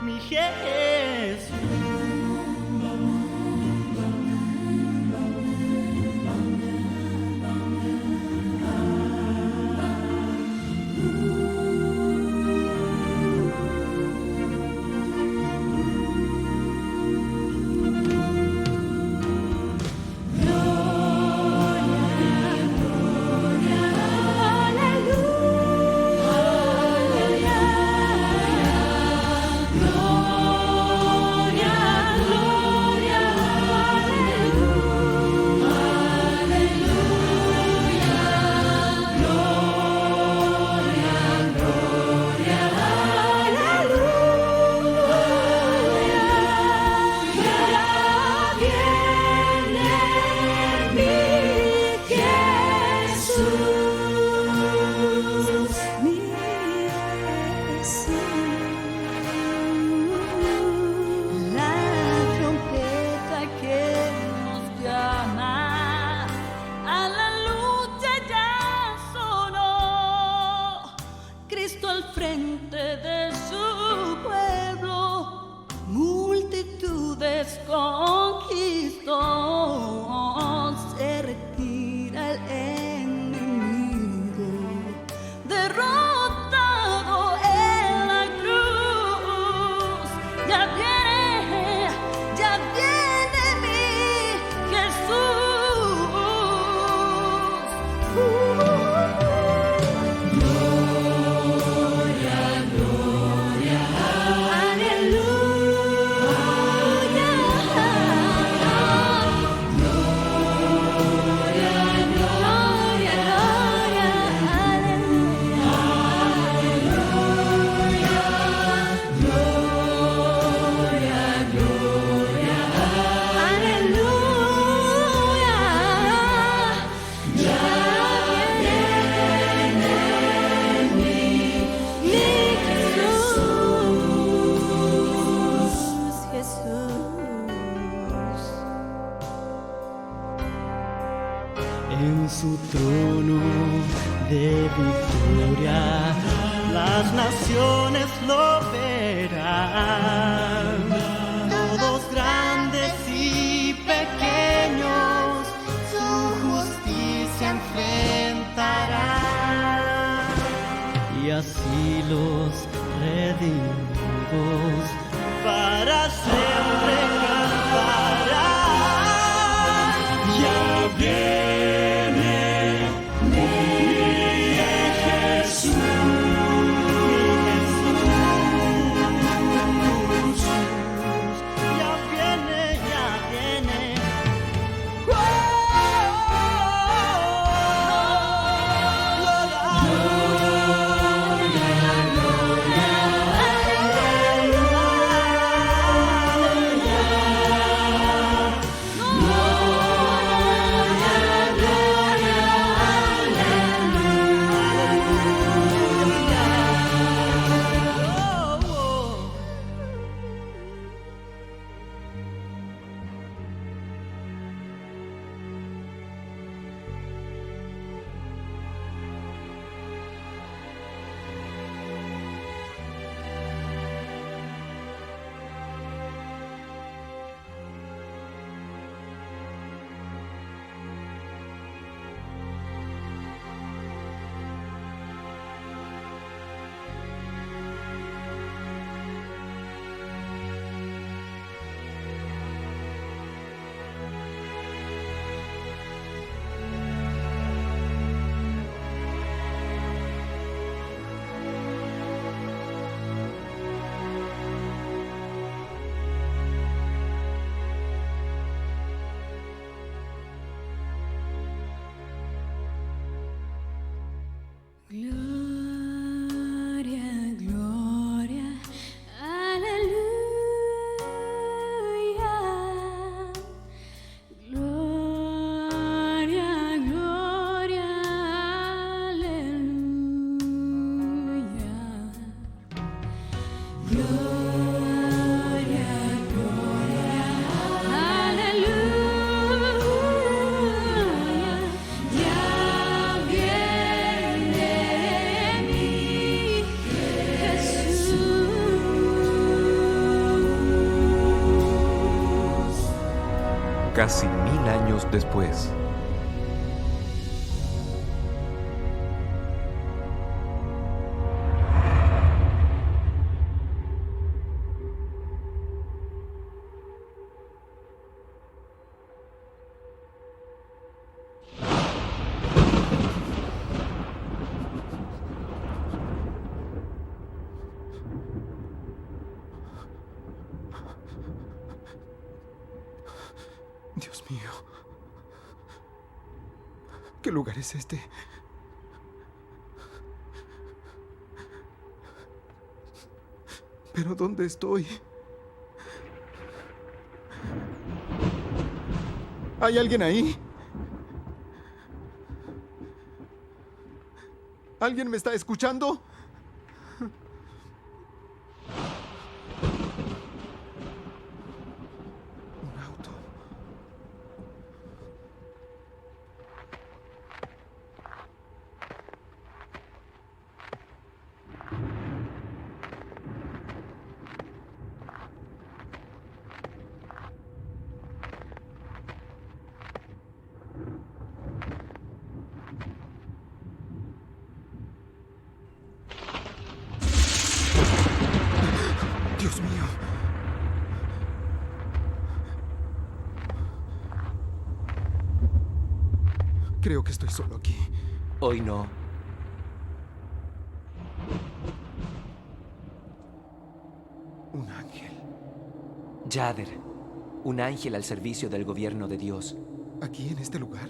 mi Jesús. En su trono de victoria, las naciones lo verán. Todos grandes y pequeños, su justicia enfrentarán. Y así los redimidos para siempre cantarán. Ya viene mi Jesús, ya viene, ya viene. Gloria, gloria, casi 1000 años después. Dios mío. ¿Qué lugar es este? ¿Pero dónde estoy? ¿Hay alguien ahí? ¿Alguien me está escuchando? Dios mío. Creo que estoy solo aquí. Hoy no. Un ángel. Yader, un ángel al servicio del gobierno de Dios. ¿Aquí en este lugar?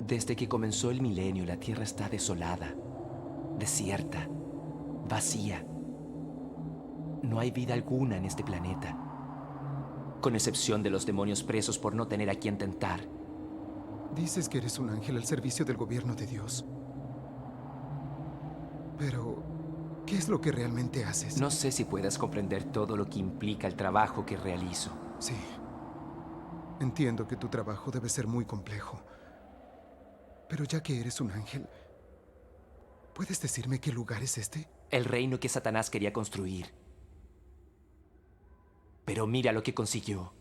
Desde que comenzó el milenio, la tierra está desolada, desierta, vacía. No hay vida alguna en este planeta, con excepción de los demonios presos por no tener a quien tentar. Dices que eres un ángel al servicio del gobierno de Dios. Pero, ¿qué es lo que realmente haces? No sé si puedas comprender todo lo que implica el trabajo que realizo. Sí. Entiendo que tu trabajo debe ser muy complejo. Pero ya que eres un ángel, ¿puedes decirme qué lugar es este? El reino que Satanás quería construir. Pero mira lo que consiguió.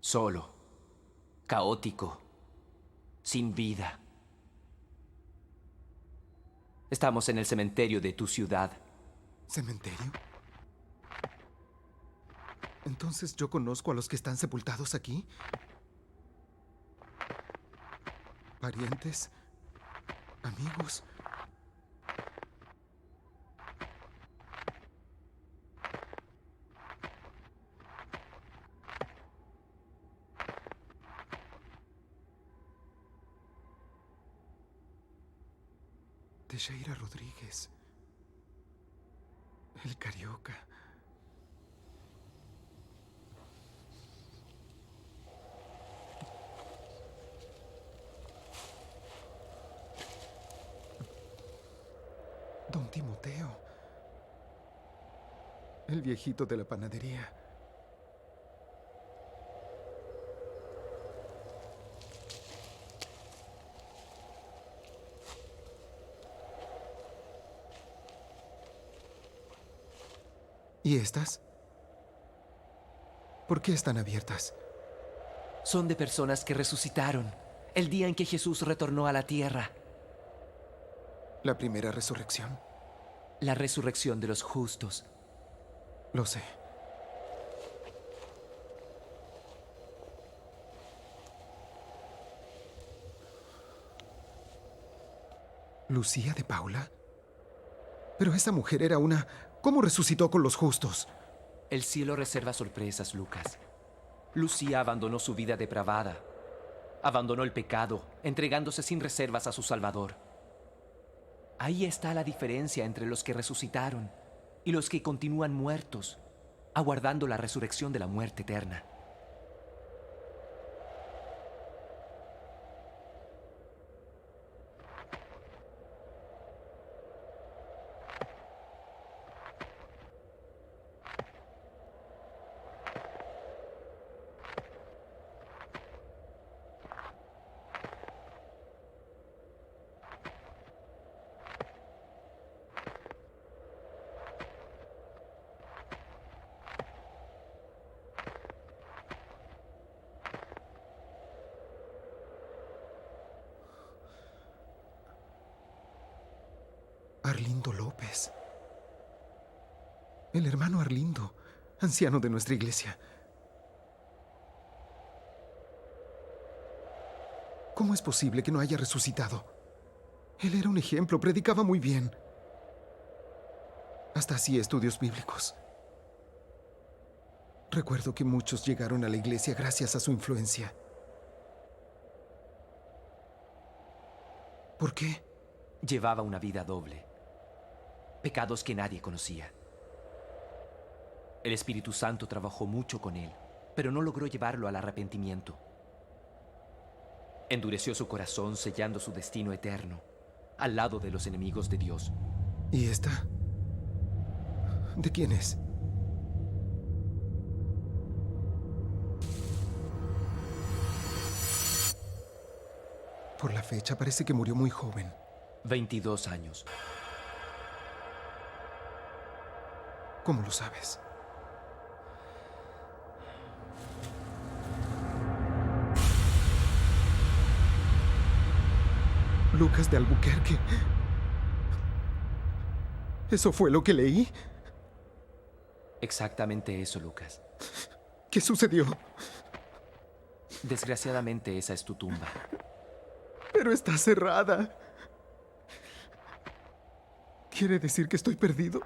Solo, caótico, sin vida. Estamos en el cementerio de tu ciudad. ¿Cementerio? Entonces yo conozco a los que están sepultados aquí. ¿Parientes? ¿Amigos? Teixeira Rodríguez. El Carioca. Don Timoteo. El viejito de la panadería. ¿Y estas? ¿Por qué están abiertas? Son de personas que resucitaron el día en que Jesús retornó a la tierra. ¿La primera resurrección? La resurrección de los justos. Lo sé. ¿Lucía de Paula? Pero esa mujer era una... ¿Cómo resucitó con los justos? El cielo reserva sorpresas, Lucas. Lucía abandonó su vida depravada. Abandonó el pecado, entregándose sin reservas a su Salvador. Ahí está la diferencia entre los que resucitaron y los que continúan muertos, aguardando la resurrección de la muerte eterna. Arlindo López. El hermano Arlindo, anciano de nuestra iglesia. ¿Cómo es posible que no haya resucitado? Él era un ejemplo, predicaba muy bien. Hasta hacía estudios bíblicos. Recuerdo que muchos llegaron a la iglesia gracias a su influencia. ¿Por qué? Llevaba una vida doble. Pecados que nadie conocía. El Espíritu Santo trabajó mucho con él, pero no logró llevarlo al arrepentimiento. Endureció su corazón, sellando su destino eterno, al lado de los enemigos de Dios. ¿Y esta? ¿De quién es? Por la fecha, parece que murió muy joven. 22 años. ¿Cómo lo sabes? Lucas de Albuquerque. ¿Eso fue lo que leí? Exactamente eso, Lucas. ¿Qué sucedió? Desgraciadamente, esa es tu tumba. Pero está cerrada. ¿Quiere decir que estoy perdido?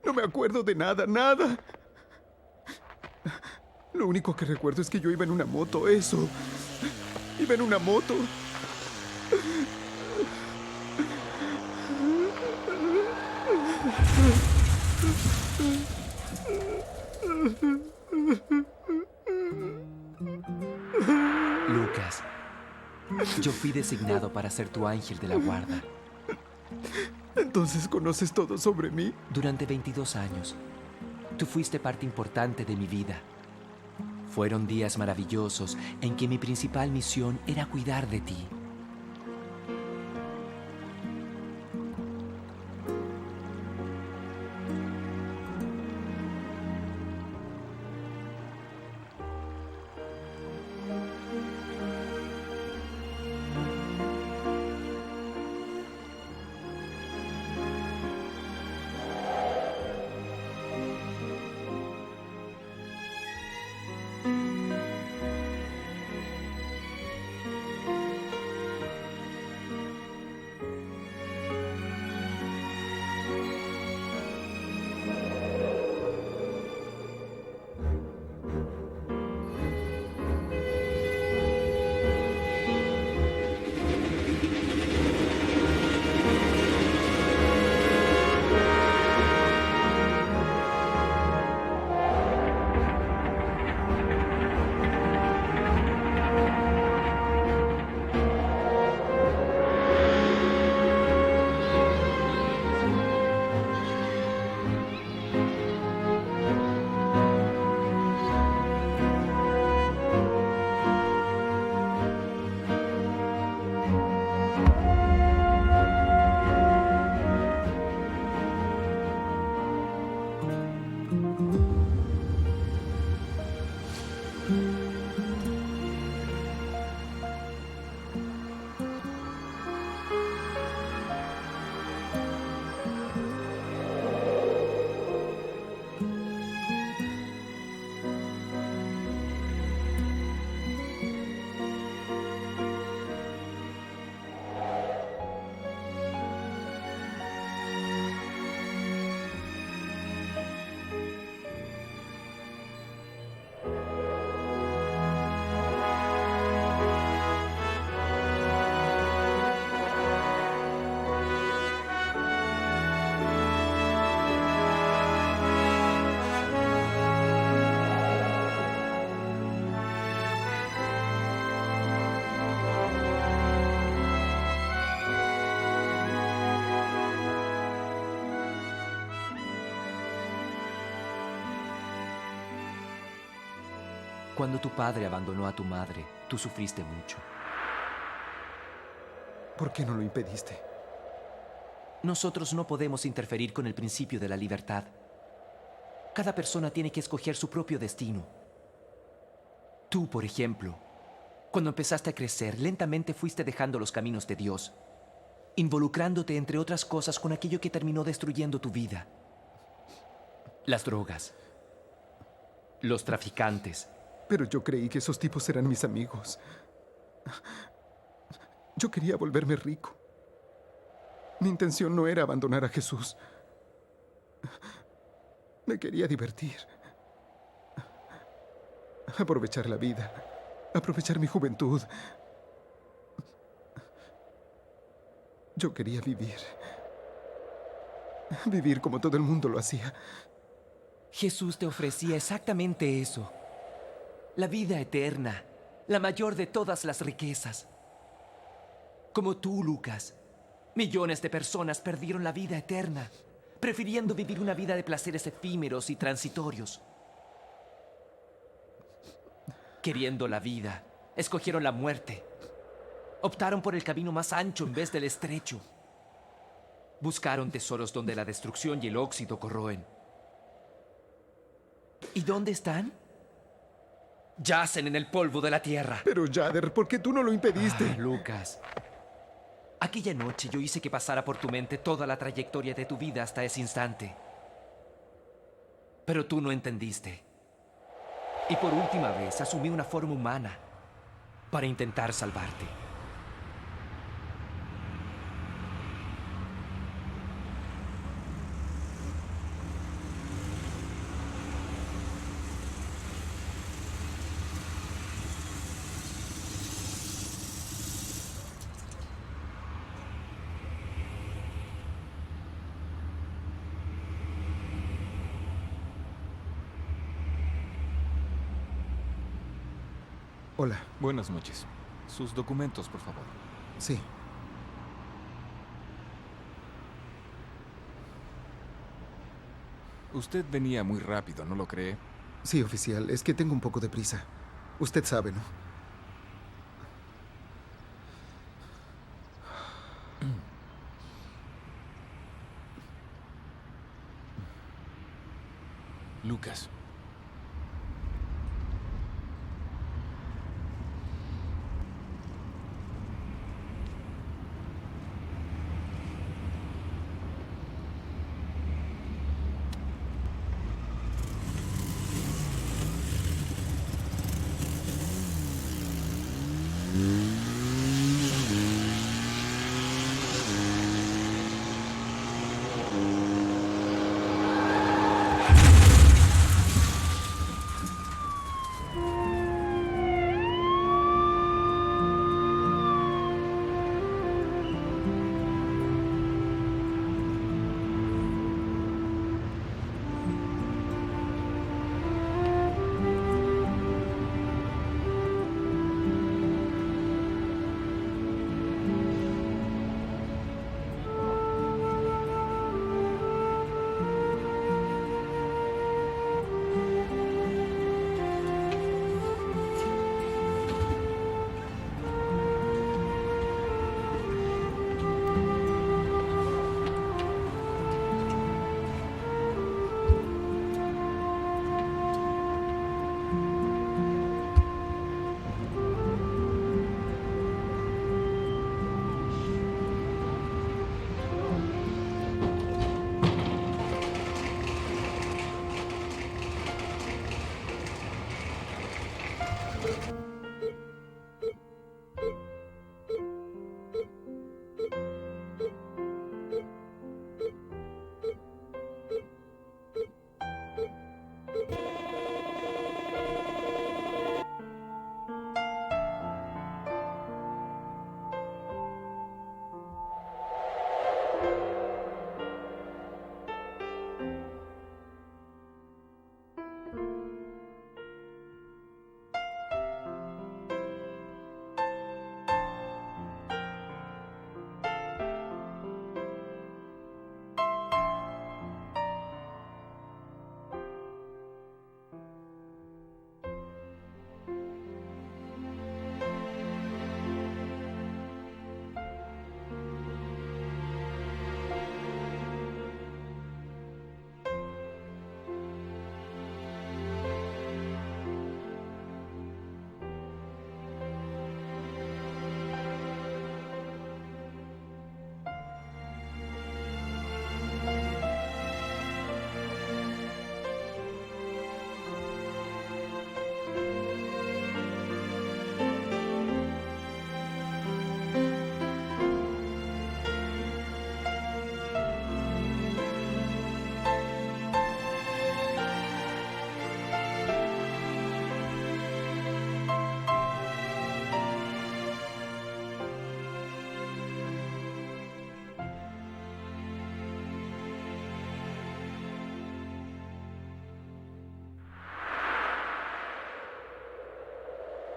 No me acuerdo de nada, nada. Lo único que recuerdo es que yo iba en una moto, eso. Iba en una moto. Lucas, yo fui designado para ser tu ángel de la guarda. ¿Entonces conoces todo sobre mí? Durante 22 años, tú fuiste parte importante de mi vida. Fueron días maravillosos en que mi principal misión era cuidar de ti. Cuando tu padre abandonó a tu madre, tú sufriste mucho. ¿Por qué no lo impediste? Nosotros no podemos interferir con el principio de la libertad. Cada persona tiene que escoger su propio destino. Tú, por ejemplo, Cuando empezaste a crecer, lentamente fuiste dejando los caminos de Dios, involucrándote, entre otras cosas, con aquello que terminó destruyendo tu vida. Las drogas. Los traficantes. Pero yo creí que esos tipos eran mis amigos. Yo quería volverme rico. Mi intención no era abandonar a Jesús. Me quería divertir. Aprovechar la vida. Aprovechar mi juventud. Yo quería vivir. Vivir como todo el mundo lo hacía. Jesús te ofrecía exactamente eso. La vida eterna, la mayor de todas las riquezas. Como tú, Lucas, millones de personas perdieron la vida eterna, prefiriendo vivir una vida de placeres efímeros y transitorios. Queriendo la vida, escogieron la muerte. Optaron por el camino más ancho en vez del estrecho. Buscaron tesoros donde la destrucción y el óxido corroen. ¿Y dónde están? Yacen en el polvo de la tierra. Pero, Jader, ¿por qué tú no lo impediste? Lucas. Aquella noche yo hice que pasara por tu mente toda la trayectoria de tu vida hasta ese instante. Pero tú no entendiste. Y por última vez asumí una forma humana para intentar salvarte. Hola. Buenas noches. Sus documentos, por favor. Sí. Usted venía muy rápido, ¿no lo cree? Sí, oficial. Es que tengo un poco de prisa. Usted sabe, ¿no? Lucas.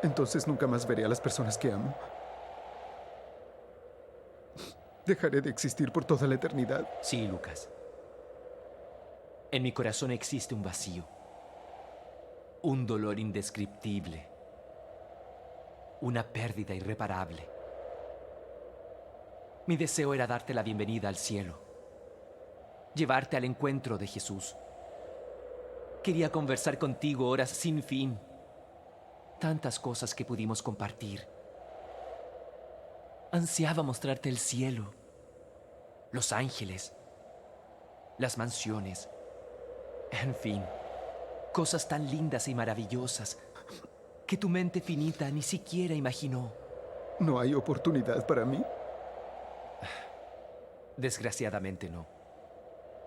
entonces nunca más veré a las personas que amo. ¿Dejaré de existir por toda la eternidad? Sí, Lucas. En mi corazón existe un vacío, un dolor indescriptible, una pérdida irreparable. Mi deseo era darte la bienvenida al cielo, llevarte al encuentro de Jesús. Quería conversar contigo horas sin fin, tantas cosas que pudimos compartir. Ansiaba mostrarte el cielo, los ángeles, las mansiones, en fin, cosas tan lindas y maravillosas que tu mente finita ni siquiera imaginó. ¿No hay oportunidad para mí? Desgraciadamente no.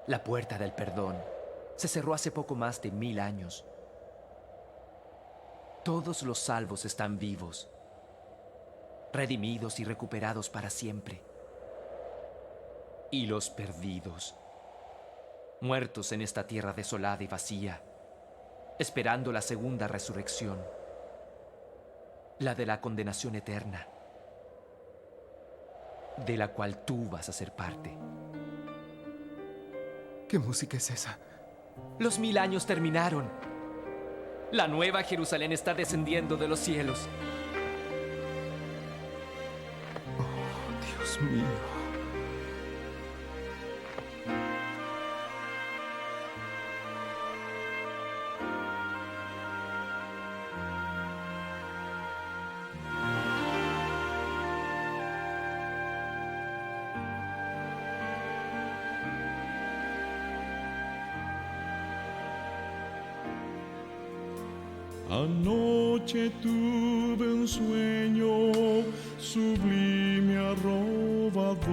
La puerta del perdón se cerró hace poco más de 1000 años. Todos los salvos están vivos, redimidos y recuperados para siempre. Y los perdidos, muertos en esta tierra desolada y vacía, esperando la segunda resurrección, la de la condenación eterna, de la cual tú vas a ser parte. ¿Qué música es esa? Los 1000 años terminaron. La nueva Jerusalén está descendiendo de los cielos. Oh, Dios mío. Anoche tuve un sueño sublime arrobador.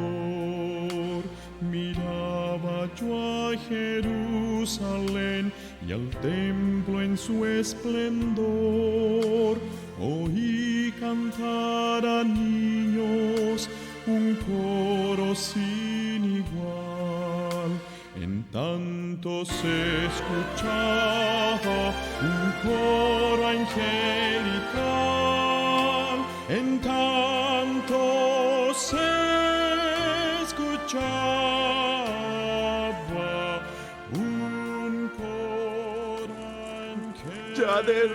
Miraba yo a Jerusalén y al templo en su esplendor. Oí cantar a niños un coro sin igual. En tanto se escuchaba un coro angelical, en tanto se escuchaba un coro angelical. ¡Jader!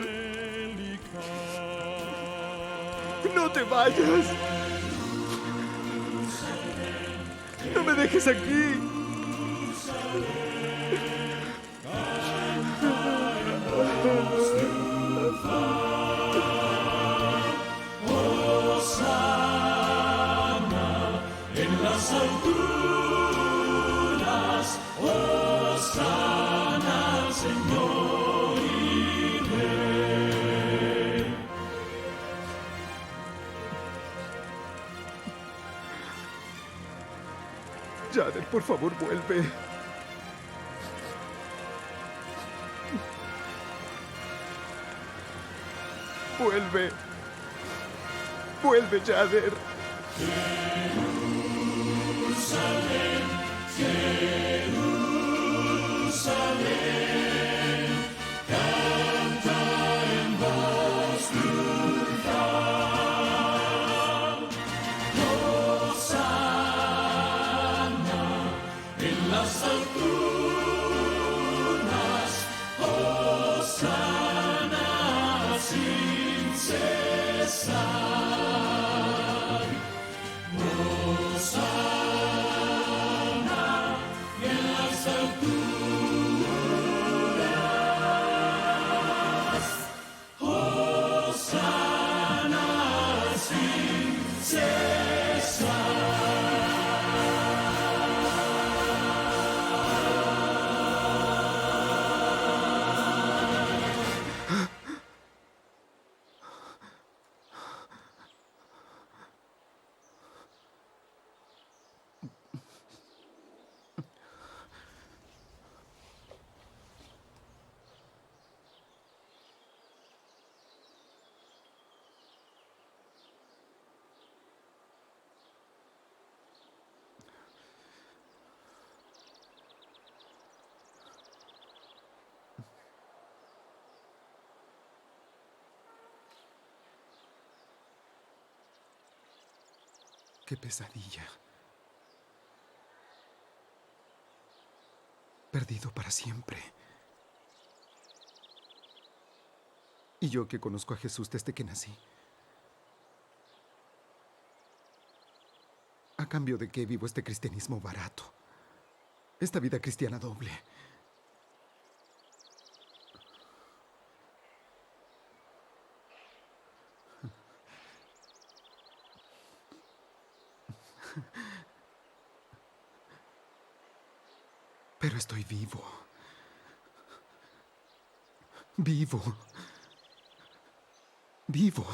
¡No te vayas! ¡No me dejes aquí! Hosana en las alturas, hosana al Señor y Rey. Jader, por favor, vuelve. Vuelve. Vuelve, Jader. Jerusalén, Jerusalén, canta en voz triunfal. Hosana en las alturas, hosana sin cesar. Hosana en Qué pesadilla. Perdido para siempre. Y yo que conozco a Jesús desde que nací. ¿A cambio de qué vivo este cristianismo barato? Esta vida cristiana doble. Pero estoy vivo. Vivo. Vivo.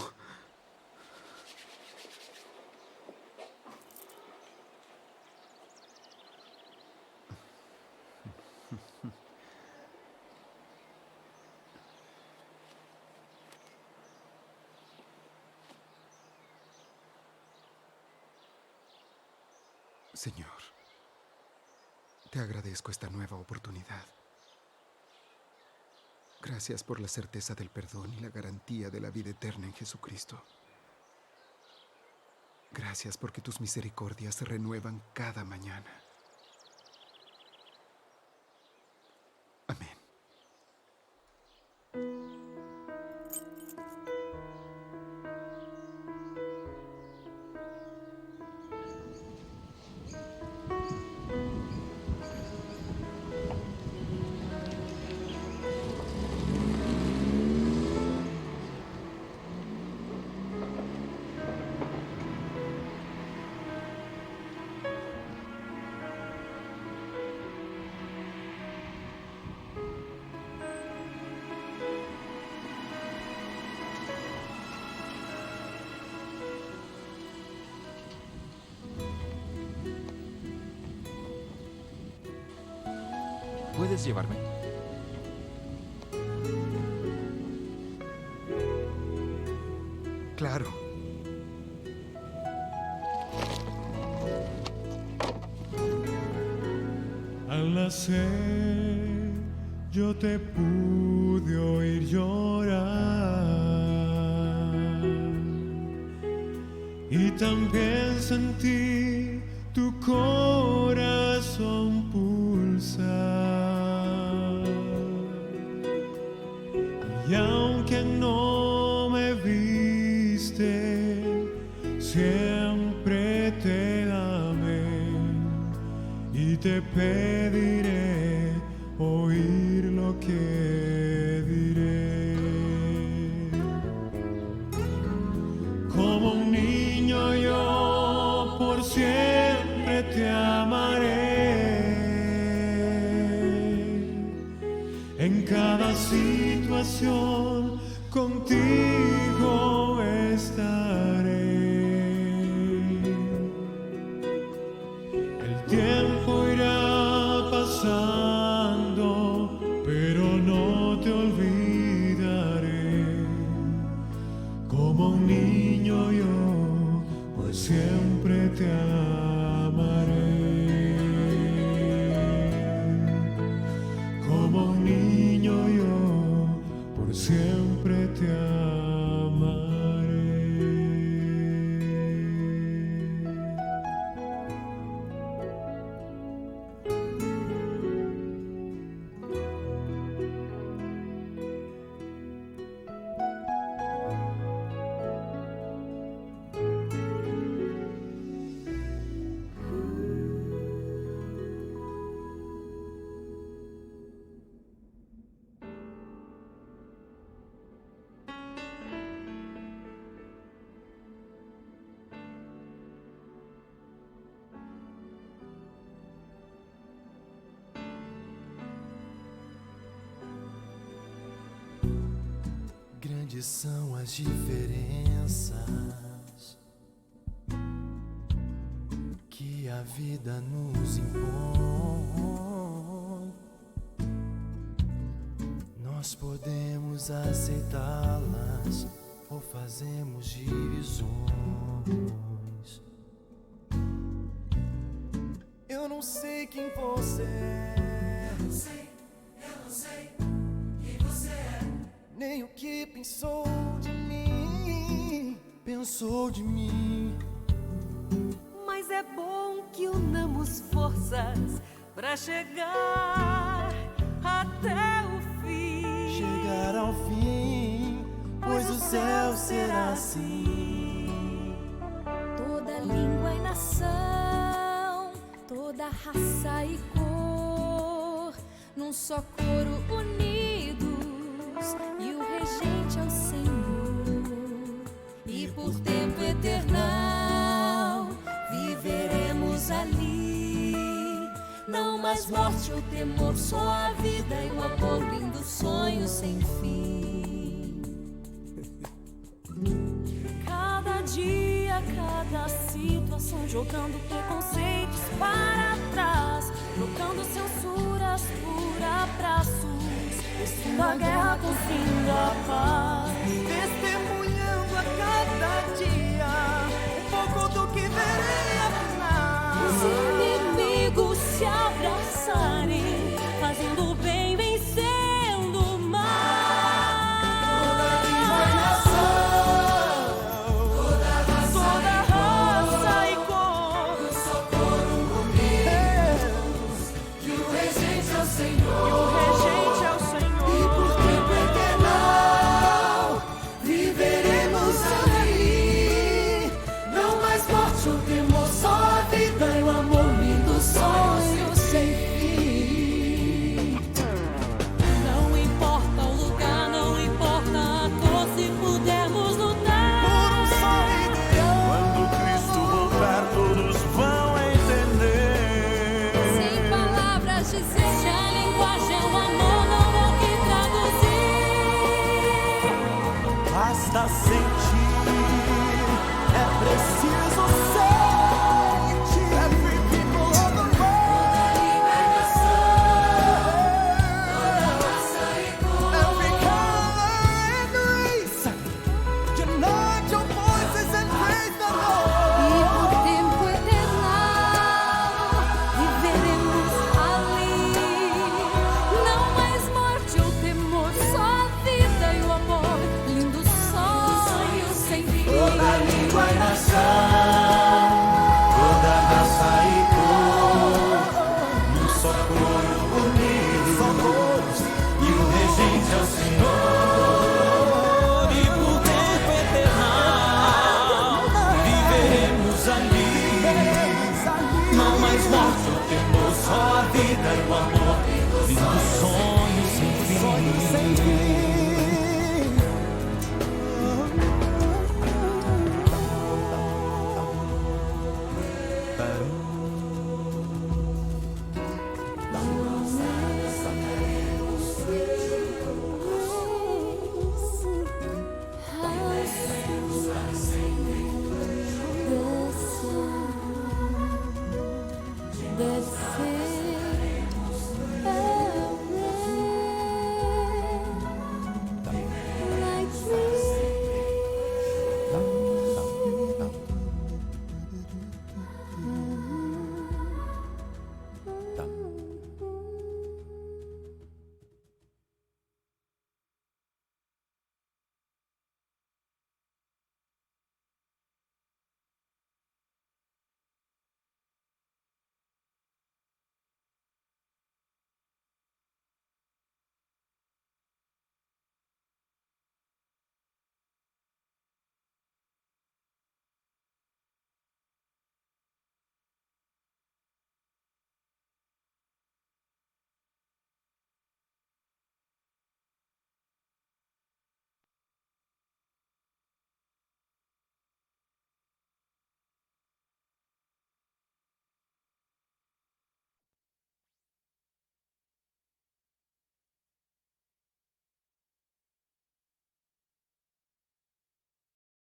Señor, te agradezco esta nueva oportunidad. Gracias por la certeza del perdón y la garantía de la vida eterna en Jesucristo. Gracias porque tus misericordias se renuevan cada mañana. Amén. ¿Puedes llevarme? Claro. Al nacer yo te pude oír llorar y también sentí tu corazón pulsar. Y aunque no me viste, siempre te amé y te pediré oír lo que diré. Como un niño yo por siempre te amaré. En cada situación contigo estaré. El tiempo irá pasando, pero no te olvidaré. Como un niño yo por siempre te amaré. Como un niño yo por siempre te amaré. Grandes são as diferenças que a vida nos impõe. Nós podemos aceitá-las ou fazemos divisões. Eu não sei quem você é. Eu não sei quem você é. Nem o que pensou de mim, é bom que unamos forças pra chegar até o fim. Chegar ao fim, pois o céu será assim. Toda língua e nação, toda raça e cor, num só coro unidos, e o regente é o Senhor. E por tempo eternal viveremos ali. Não mais morte ou temor, só a vida e o amor, lindo sonho sem fim. Cada dia, cada situação, jogando preconceitos para trás, trocando censuras por abraços, vestindo a guerra com o fim da paz. Testemunhando a cada dia um pouco do que verei afinal. Os inimigos se abraçarem, fazendo o bem